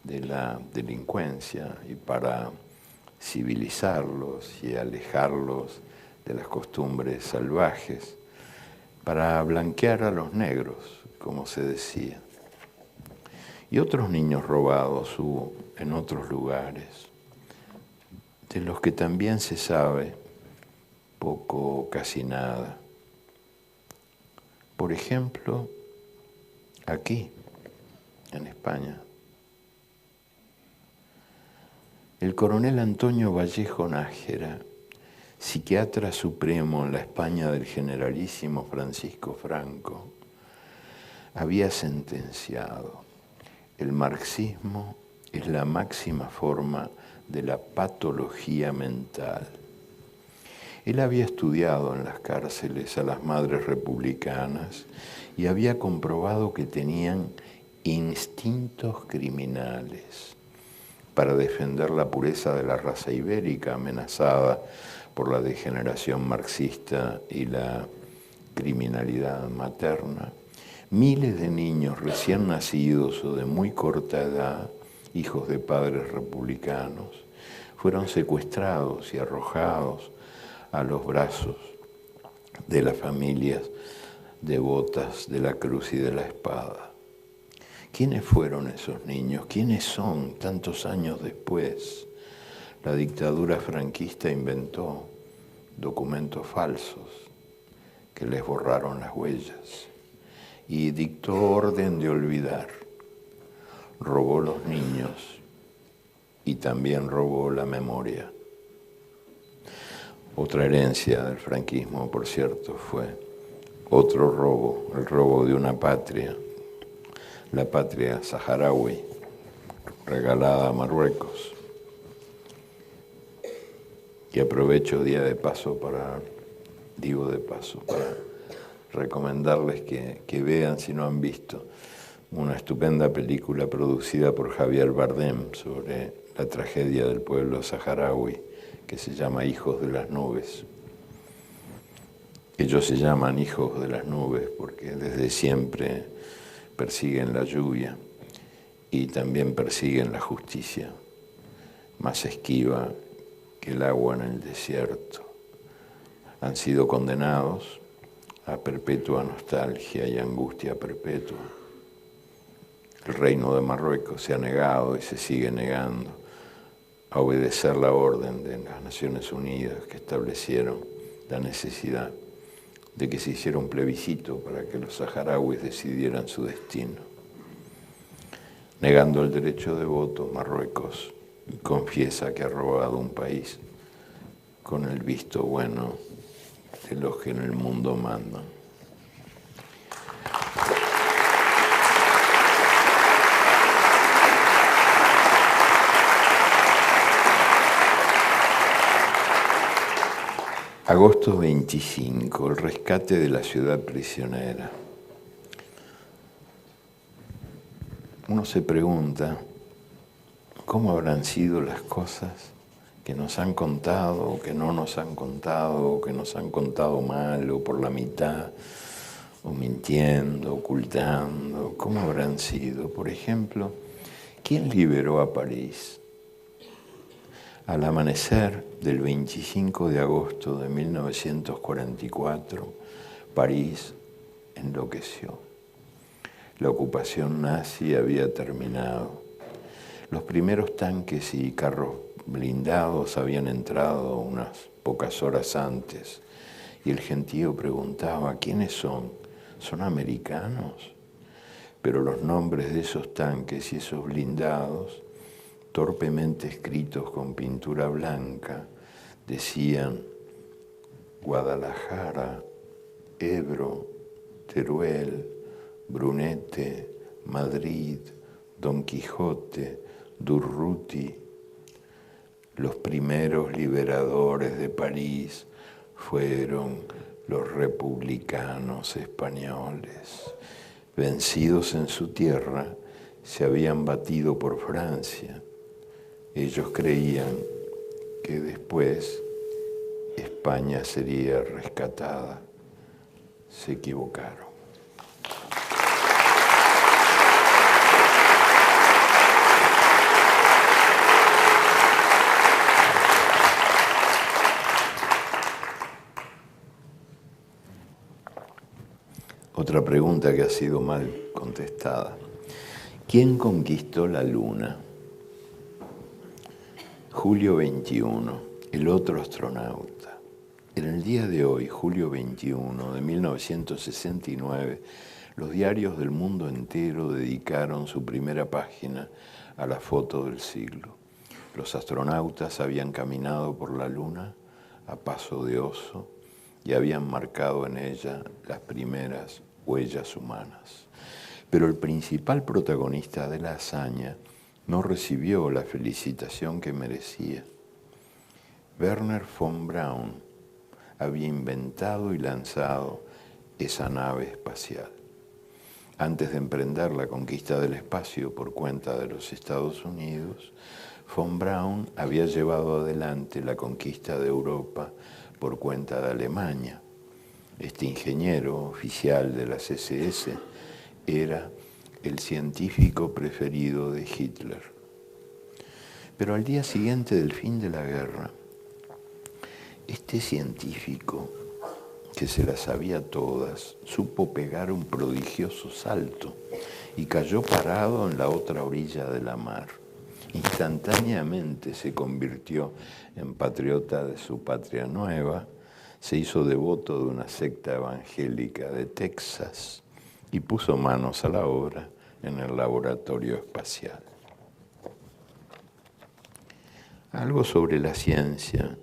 de la delincuencia y para civilizarlos y alejarlos de las costumbres salvajes, para blanquear a los negros, como se decía. Y otros niños robados hubo en otros lugares, de los que también se sabe poco o casi nada. Por ejemplo, aquí, en España, el coronel Antonio Vallejo Nájera, psiquiatra supremo en la España del generalísimo Francisco Franco, había sentenciado: el marxismo es la máxima forma de la patología mental. Él había estudiado en las cárceles a las madres republicanas y había comprobado que tenían instintos criminales para defender la pureza de la raza ibérica amenazada por la degeneración marxista y la criminalidad materna. Miles de niños recién nacidos o de muy corta edad, hijos de padres republicanos, fueron secuestrados y arrojados a los brazos de las familias devotas de la cruz y de la espada. ¿Quiénes fueron esos niños? ¿Quiénes son tantos años después? La dictadura franquista inventó documentos falsos que les borraron las huellas y dictó orden de olvidar. Robó los niños y también robó la memoria. Otra herencia del franquismo, por cierto, fue otro robo, el robo de una patria, la patria saharaui, regalada a Marruecos. Y aprovecho día de paso para recomendarles que vean, si no han visto, una estupenda película producida por Javier Bardem sobre la tragedia del pueblo saharaui, que se llama Hijos de las Nubes. Ellos se llaman hijos de las nubes porque desde siempre persiguen la lluvia y también persiguen la justicia, más esquiva que el agua en el desierto. Han sido condenados a perpetua nostalgia y angustia perpetua. El reino de Marruecos se ha negado y se sigue negando a obedecer la orden de las Naciones Unidas, que establecieron la necesidad de que se hiciera un plebiscito para que los saharauis decidieran su destino. Negando el derecho de voto, Marruecos confiesa que ha robado un país con el visto bueno de los que en el mundo mandan. Agosto 25, el rescate de la ciudad prisionera. Uno se pregunta, ¿cómo habrán sido las cosas que nos han contado, o que no nos han contado, o que nos han contado mal, o por la mitad, o mintiendo, ocultando? ¿Cómo habrán sido? Por ejemplo, ¿quién liberó a París? Al amanecer del 25 de agosto de 1944, París enloqueció. La ocupación nazi había terminado. Los primeros tanques y carros blindados habían entrado unas pocas horas antes Y el gentío preguntaba, ¿quiénes son? ¿Son americanos? Pero los nombres de esos tanques y esos blindados, torpemente escritos con pintura blanca, decían Guadalajara, Ebro, Teruel, Brunete, Madrid, Don Quijote, Durruti. Los primeros liberadores de París fueron los republicanos españoles. Vencidos en su tierra, se habían batido por Francia. Ellos creían que después España sería rescatada. Se equivocaron. Otra pregunta que ha sido mal contestada. ¿Quién conquistó la Luna? Julio 21, el otro astronauta. En el día de hoy, julio 21 de 1969, los diarios del mundo entero dedicaron su primera página a la foto del siglo. Los astronautas habían caminado por la Luna a paso de oso y habían marcado en ella las primeras huellas humanas. Pero el principal protagonista de la hazaña no recibió la felicitación que merecía. Wernher von Braun había inventado y lanzado esa nave espacial. Antes de emprender la conquista del espacio por cuenta de los Estados Unidos, von Braun había llevado adelante la conquista de Europa por cuenta de Alemania. Este ingeniero oficial de las SS era el científico preferido de Hitler. Pero al día siguiente del fin de la guerra, este científico, que se las sabía todas, supo pegar un prodigioso salto y cayó parado en la otra orilla de la mar. Instantáneamente se convirtió en patriota de su patria nueva, se hizo devoto de una secta evangélica de Texas y puso manos a la obra en el laboratorio espacial. Algo sobre la ciencia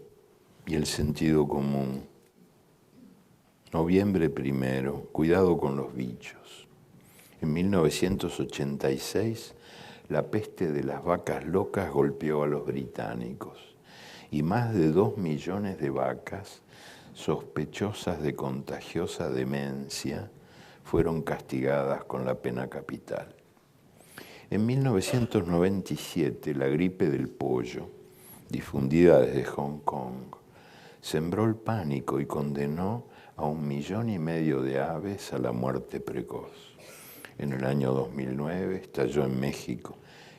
y el sentido común. Noviembre 1, cuidado con los bichos. En 1986, la peste de las vacas locas golpeó a los británicos y más de 2 millones de vacas sospechosas de contagiosa demencia fueron castigadas con la pena capital. En 1997, la gripe del pollo, difundida desde Hong Kong, sembró el pánico y condenó a 1,5 millones de aves a la muerte precoz. En el año 2009 estalló en México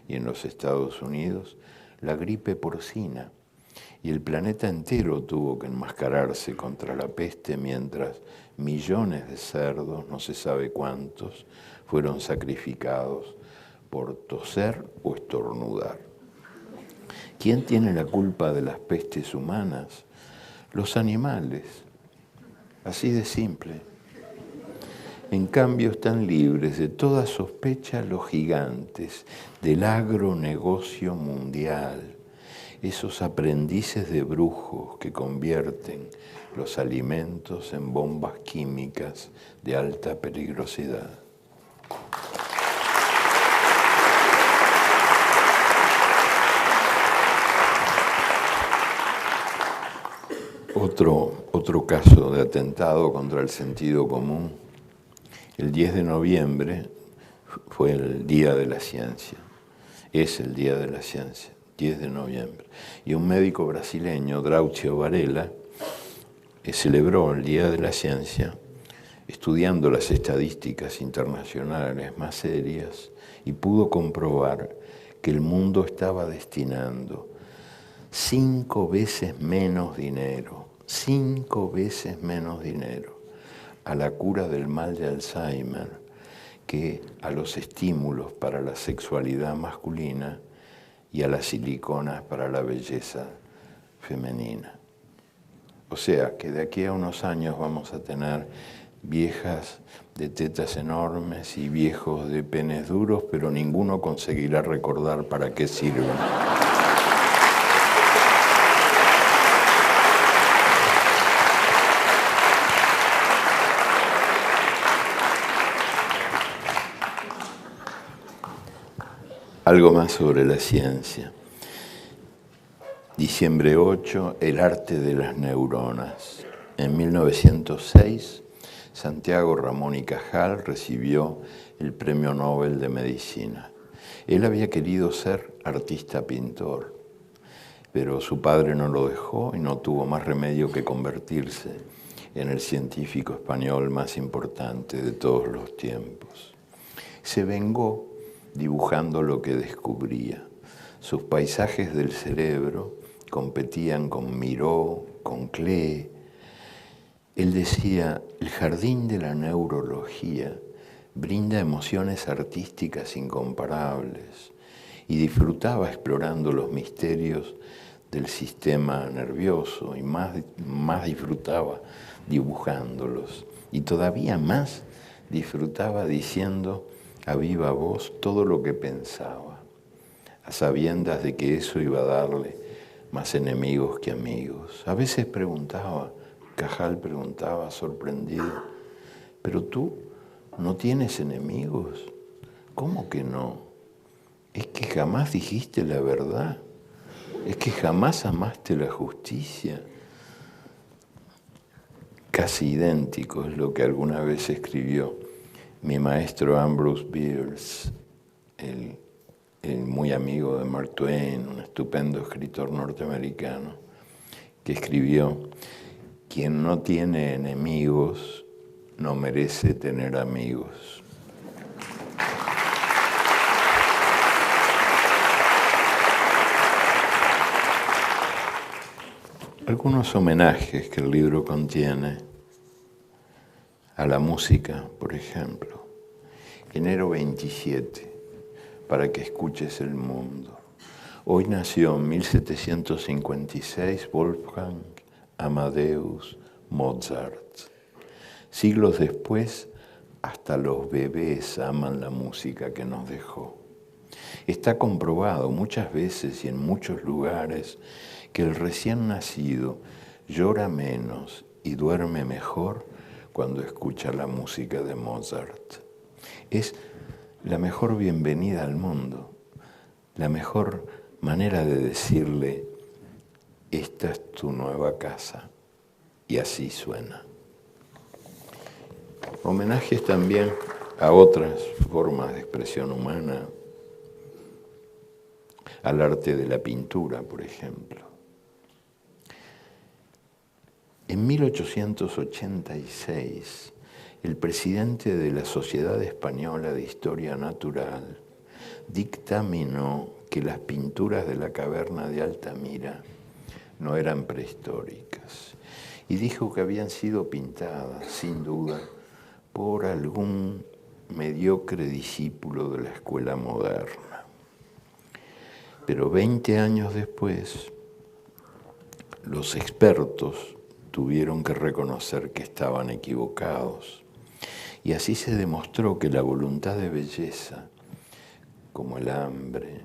y en los Estados Unidos la gripe porcina, y el planeta entero tuvo que enmascararse contra la peste mientras millones de cerdos, no se sabe cuántos, fueron sacrificados por toser o estornudar. ¿Quién tiene la culpa de las pestes humanas? Los animales. Así de simple. En cambio, están libres de toda sospecha los gigantes del agronegocio mundial, esos aprendices de brujos que convierten los alimentos en bombas químicas de alta peligrosidad. Otro caso de atentado contra el sentido común. El 10 de noviembre fue el Día de la Ciencia. Es el Día de la Ciencia, 10 de noviembre. Y un médico brasileño, Drauzio Varela, celebró el Día de la Ciencia estudiando las estadísticas internacionales más serias y pudo comprobar que el mundo estaba destinando 5 veces menos dinero, 5 veces menos dinero a la cura del mal de Alzheimer que a los estímulos para la sexualidad masculina y a las siliconas para la belleza femenina. O sea, que de aquí a unos años vamos a tener viejas de tetas enormes y viejos de penes duros, pero ninguno conseguirá recordar para qué sirven. Algo más sobre la ciencia. Diciembre 8, el arte de las neuronas. En 1906, Santiago Ramón y Cajal recibió el Premio Nobel de Medicina. Él había querido ser artista pintor, pero su padre no lo dejó y no tuvo más remedio que convertirse en el científico español más importante de todos los tiempos. Se vengó dibujando lo que descubría. Sus paisajes del cerebro competían con Miró, con Klee. Él decía, el jardín de la neurología brinda emociones artísticas incomparables, y disfrutaba explorando los misterios del sistema nervioso y más disfrutaba dibujándolos, y todavía más disfrutaba diciendo a viva voz todo lo que pensaba, a sabiendas de que eso iba a darle más enemigos que amigos. A veces preguntaba, Cajal preguntaba sorprendido, ¿pero tú no tienes enemigos? ¿Cómo que no? Es que jamás dijiste la verdad, es que jamás amaste la justicia. Casi idéntico es lo que alguna vez escribió mi maestro Ambrose Bierce, el muy amigo de Mark Twain, un estupendo escritor norteamericano, que escribió, quien no tiene enemigos no merece tener amigos. Algunos homenajes que el libro contiene a la música, por ejemplo. Enero 27, para que escuches el mundo. Hoy nació en 1756 Wolfgang Amadeus Mozart. Siglos después, hasta los bebés aman la música que nos dejó. Está comprobado muchas veces y en muchos lugares que el recién nacido llora menos y duerme mejor cuando escucha la música de Mozart. Es la mejor bienvenida al mundo, la mejor manera de decirle, esta es tu nueva casa, y así suena. Homenajes también a otras formas de expresión humana, al arte de la pintura, por ejemplo. En 1886, el presidente de la Sociedad Española de Historia Natural dictaminó que las pinturas de la caverna de Altamira no eran prehistóricas y dijo que habían sido pintadas, sin duda, por algún mediocre discípulo de la escuela moderna. Pero 20 años después, los expertos tuvieron que reconocer que estaban equivocados. Y así se demostró que la voluntad de belleza, como el hambre,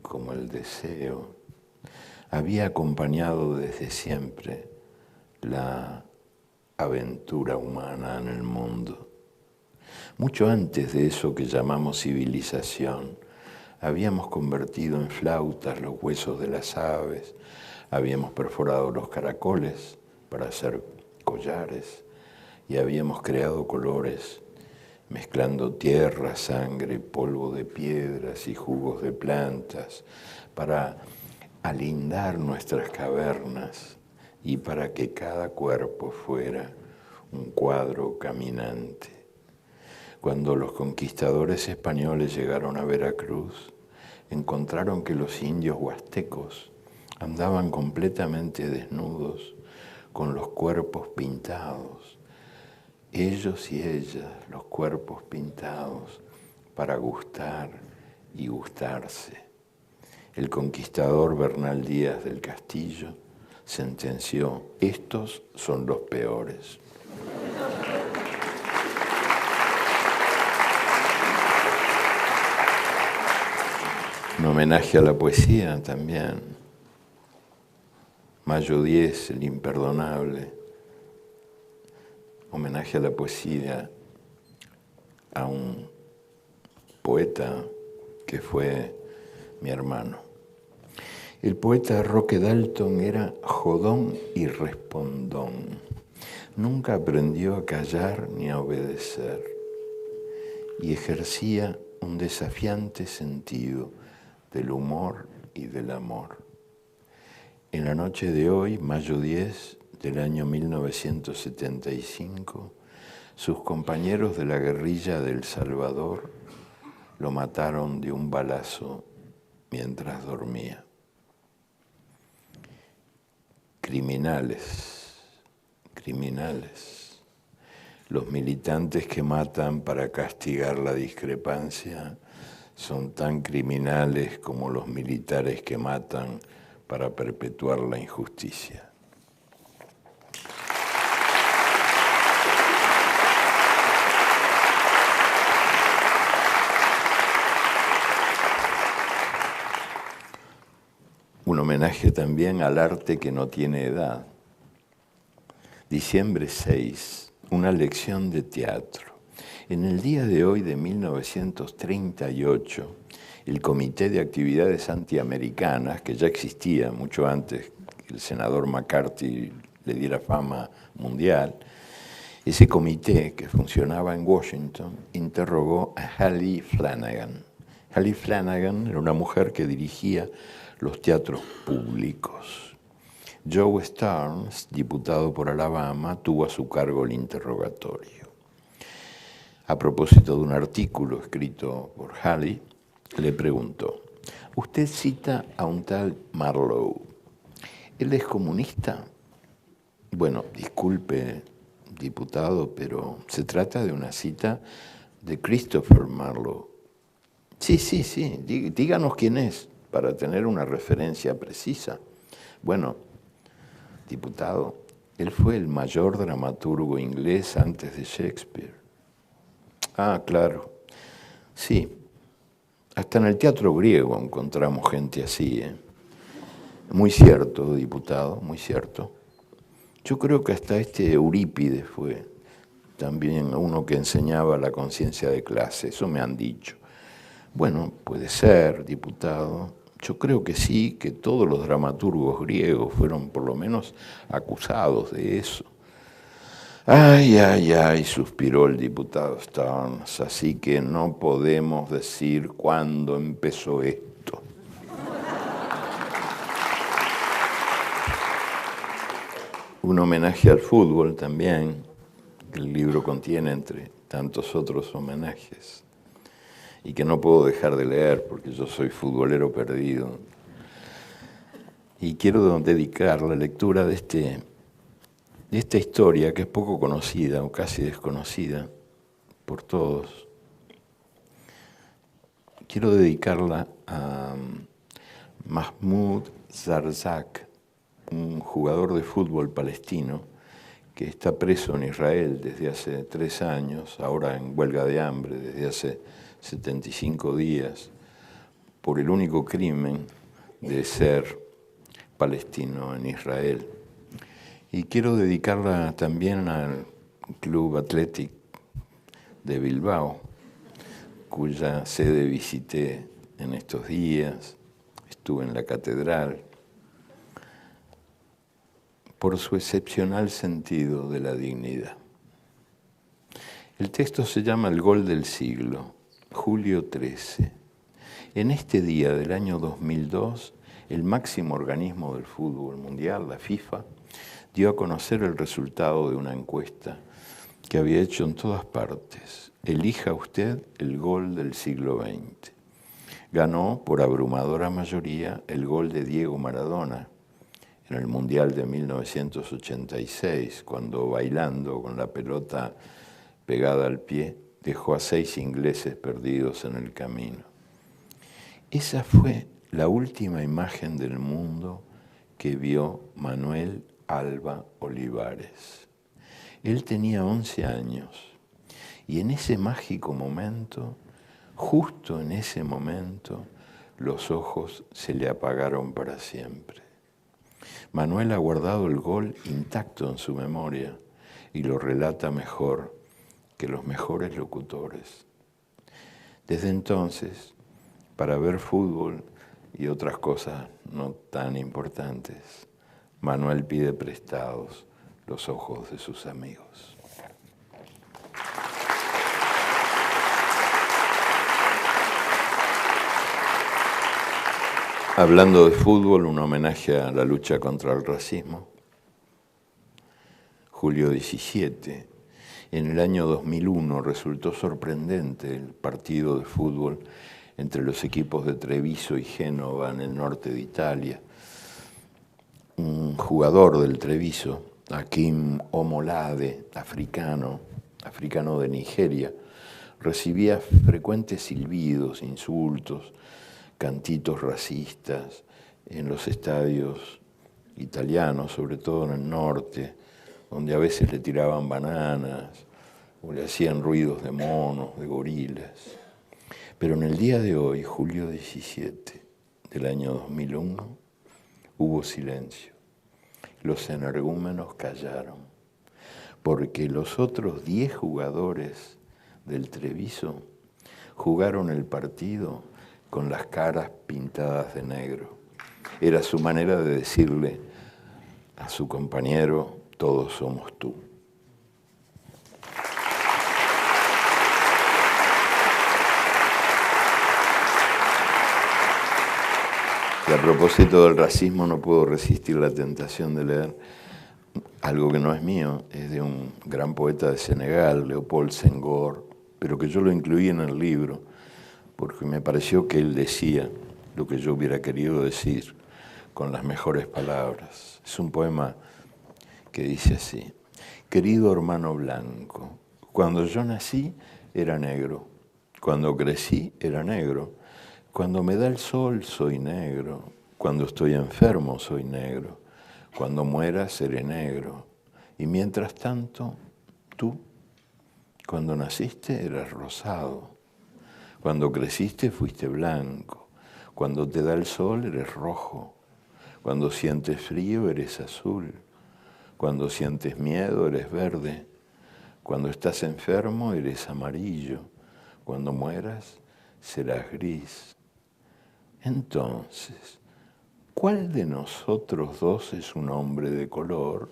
como el deseo, había acompañado desde siempre la aventura humana en el mundo. Mucho antes de eso que llamamos civilización, habíamos convertido en flautas los huesos de las aves, habíamos perforado los caracoles para hacer collares y habíamos creado colores mezclando tierra, sangre, polvo de piedras y jugos de plantas para alindar nuestras cavernas y para que cada cuerpo fuera un cuadro caminante. Cuando los conquistadores españoles llegaron a Veracruz, encontraron que los indios huastecos andaban completamente desnudos, con los cuerpos pintados, ellos y ellas, los cuerpos pintados, para gustar y gustarse. El conquistador Bernal Díaz del Castillo sentenció: estos son los peores. Un homenaje a la poesía también. Mayo 10, el imperdonable. Homenaje a la poesía a un poeta que fue mi hermano. El poeta Roque Dalton era jodón y respondón. Nunca aprendió a callar ni a obedecer y ejercía un desafiante sentido del humor y del amor. En la noche de hoy, mayo 10 del año 1975, sus compañeros de la guerrilla de El Salvador lo mataron de un balazo mientras dormía. Criminales, criminales. Los militantes que matan para castigar la discrepancia son tan criminales como los militares que matan para perpetuar la injusticia. Un homenaje también al arte que no tiene edad. Diciembre 6, una lección de teatro. En el día de hoy de 1938, el Comité de Actividades Antiamericanas, que ya existía mucho antes que el senador McCarthy le diera fama mundial, ese comité que funcionaba en Washington interrogó a Hallie Flanagan. Hallie Flanagan era una mujer que dirigía los teatros públicos. Joe Starnes, diputado por Alabama, tuvo a su cargo el interrogatorio. A propósito de un artículo escrito por Hallie, le preguntó: usted cita a un tal Marlowe. ¿Él es comunista? Bueno, disculpe, diputado, pero se trata de una cita de Christopher Marlowe. Sí, díganos quién es, para tener una referencia precisa. Bueno, diputado, él fue el mayor dramaturgo inglés antes de Shakespeare. Ah, claro. Sí, hasta en el teatro griego encontramos gente así, ¿eh? Muy cierto, diputado, muy cierto. Yo creo que hasta Eurípides fue también uno que enseñaba la conciencia de clase, eso me han dicho. Bueno, puede ser, diputado. Yo creo que sí, que todos los dramaturgos griegos fueron por lo menos acusados de eso. Ay, suspiró el diputado Starnes, así que no podemos decir cuándo empezó esto. Un homenaje al fútbol también, que el libro contiene entre tantos otros homenajes, y que no puedo dejar de leer porque yo soy futbolero perdido. Y quiero dedicar la lectura de esta historia, que es poco conocida o casi desconocida por todos. Quiero dedicarla a Mahmoud Zarzak, un jugador de fútbol palestino que está preso en Israel desde hace 3 años, ahora en huelga de hambre desde hace 75 días, por el único crimen de ser palestino en Israel. Y quiero dedicarla también al Club Athletic de Bilbao, cuya sede visité en estos días, estuve en la catedral, por su excepcional sentido de la dignidad. El texto se llama El gol del siglo, julio 13. En este día del año 2002, el máximo organismo del fútbol mundial, la FIFA, dio a conocer el resultado de una encuesta que había hecho en todas partes. Elija usted el gol del siglo XX. Ganó por abrumadora mayoría el gol de Diego Maradona en el Mundial de 1986, cuando bailando con la pelota pegada al pie, dejó a 6 ingleses perdidos en el camino. Esa fue la última imagen del mundo que vio Manuel Alba Olivares. Él tenía 11 años y en ese mágico momento, justo en ese momento, los ojos se le apagaron para siempre. Manuel ha guardado el gol intacto en su memoria y lo relata mejor que los mejores locutores. Desde entonces, para ver fútbol y otras cosas no tan importantes, Manuel pide prestados los ojos de sus amigos. Hablando de fútbol, un homenaje a la lucha contra el racismo. Julio 17. En el año 2001 resultó sorprendente el partido de fútbol entre los equipos de Treviso y Génova en el norte de Italia. Un jugador del Treviso, Hakim Omolade, africano de Nigeria, recibía frecuentes silbidos, insultos, cantitos racistas en los estadios italianos, sobre todo en el norte, donde a veces le tiraban bananas o le hacían ruidos de monos, de gorilas. Pero en el día de hoy, julio 17 del año 2001, hubo silencio. Los energúmenos callaron, porque los otros 10 jugadores del Treviso jugaron el partido con las caras pintadas de negro. Era su manera de decirle a su compañero: todos somos tú. Y a propósito del racismo, no puedo resistir la tentación de leer algo que no es mío, es de un gran poeta de Senegal, Léopold Senghor, pero que yo lo incluí en el libro, porque me pareció que él decía lo que yo hubiera querido decir con las mejores palabras. Es un poema que dice así: querido hermano blanco, cuando yo nací era negro, cuando crecí era negro, cuando me da el sol soy negro, cuando estoy enfermo soy negro, cuando muera seré negro, y mientras tanto, tú, cuando naciste eras rosado, cuando creciste fuiste blanco, cuando te da el sol eres rojo, cuando sientes frío eres azul, cuando sientes miedo eres verde, cuando estás enfermo eres amarillo, cuando mueras serás gris. Entonces, ¿cuál de nosotros dos es un hombre de color?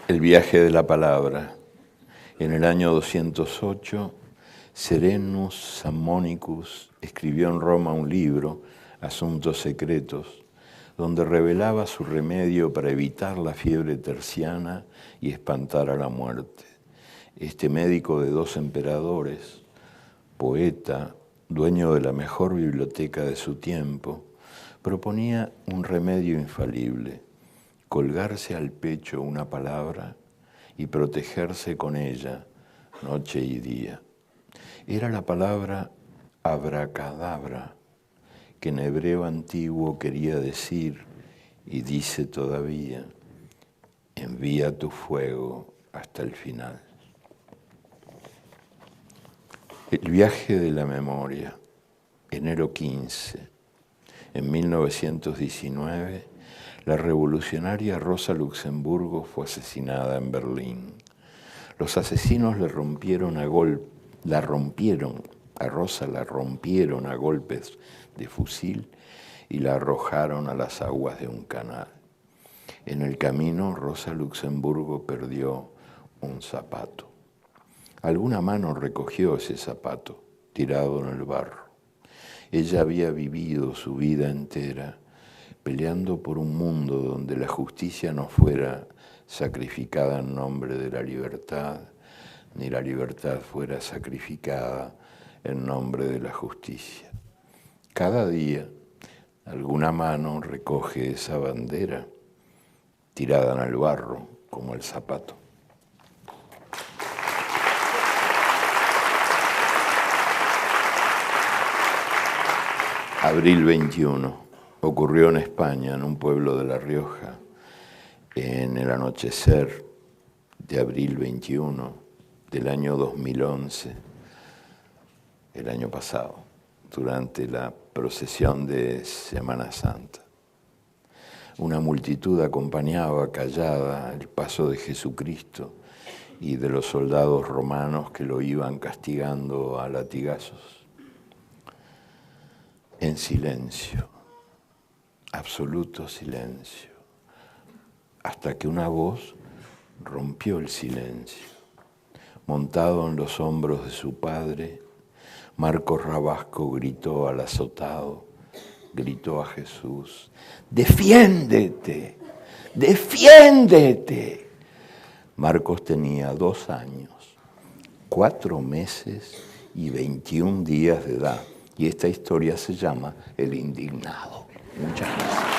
El viaje de la palabra. En el año 208, Serenus Sammonicus escribió en Roma un libro, Asuntos Secretos, donde revelaba su remedio para evitar la fiebre terciana y espantar a la muerte. Este médico de 2 emperadores, poeta, dueño de la mejor biblioteca de su tiempo, proponía un remedio infalible: colgarse al pecho una palabra y protegerse con ella noche y día. Era la palabra abracadabra, que en hebreo antiguo quería decir, y dice todavía, envía tu fuego hasta el final. El viaje de la memoria, enero 15. En 1919, la revolucionaria Rosa Luxemburgo fue asesinada en Berlín. Los asesinos a Rosa la rompieron a golpes de fusil y la arrojaron a las aguas de un canal. En el camino, Rosa Luxemburgo perdió un zapato. Alguna mano recogió ese zapato, tirado en el barro. Ella había vivido su vida entera peleando por un mundo donde la justicia no fuera sacrificada en nombre de la libertad, ni la libertad fuera sacrificada en nombre de la justicia. Cada día alguna mano recoge esa bandera tirada en el barro como el zapato. Abril 21. Ocurrió en España, en un pueblo de La Rioja, en el anochecer de abril 21 del año 2011, el año pasado, durante la procesión de Semana Santa. Una multitud acompañaba callada el paso de Jesucristo y de los soldados romanos que lo iban castigando a latigazos. En silencio, absoluto silencio, hasta que una voz rompió el silencio. Montado en los hombros de su padre, Marcos Rabasco gritó al azotado, gritó a Jesús: ¡defiéndete! ¡Defiéndete! Marcos tenía 2 años, 4 meses y 21 días de edad. Y esta historia se llama El Indignado. Muchas gracias.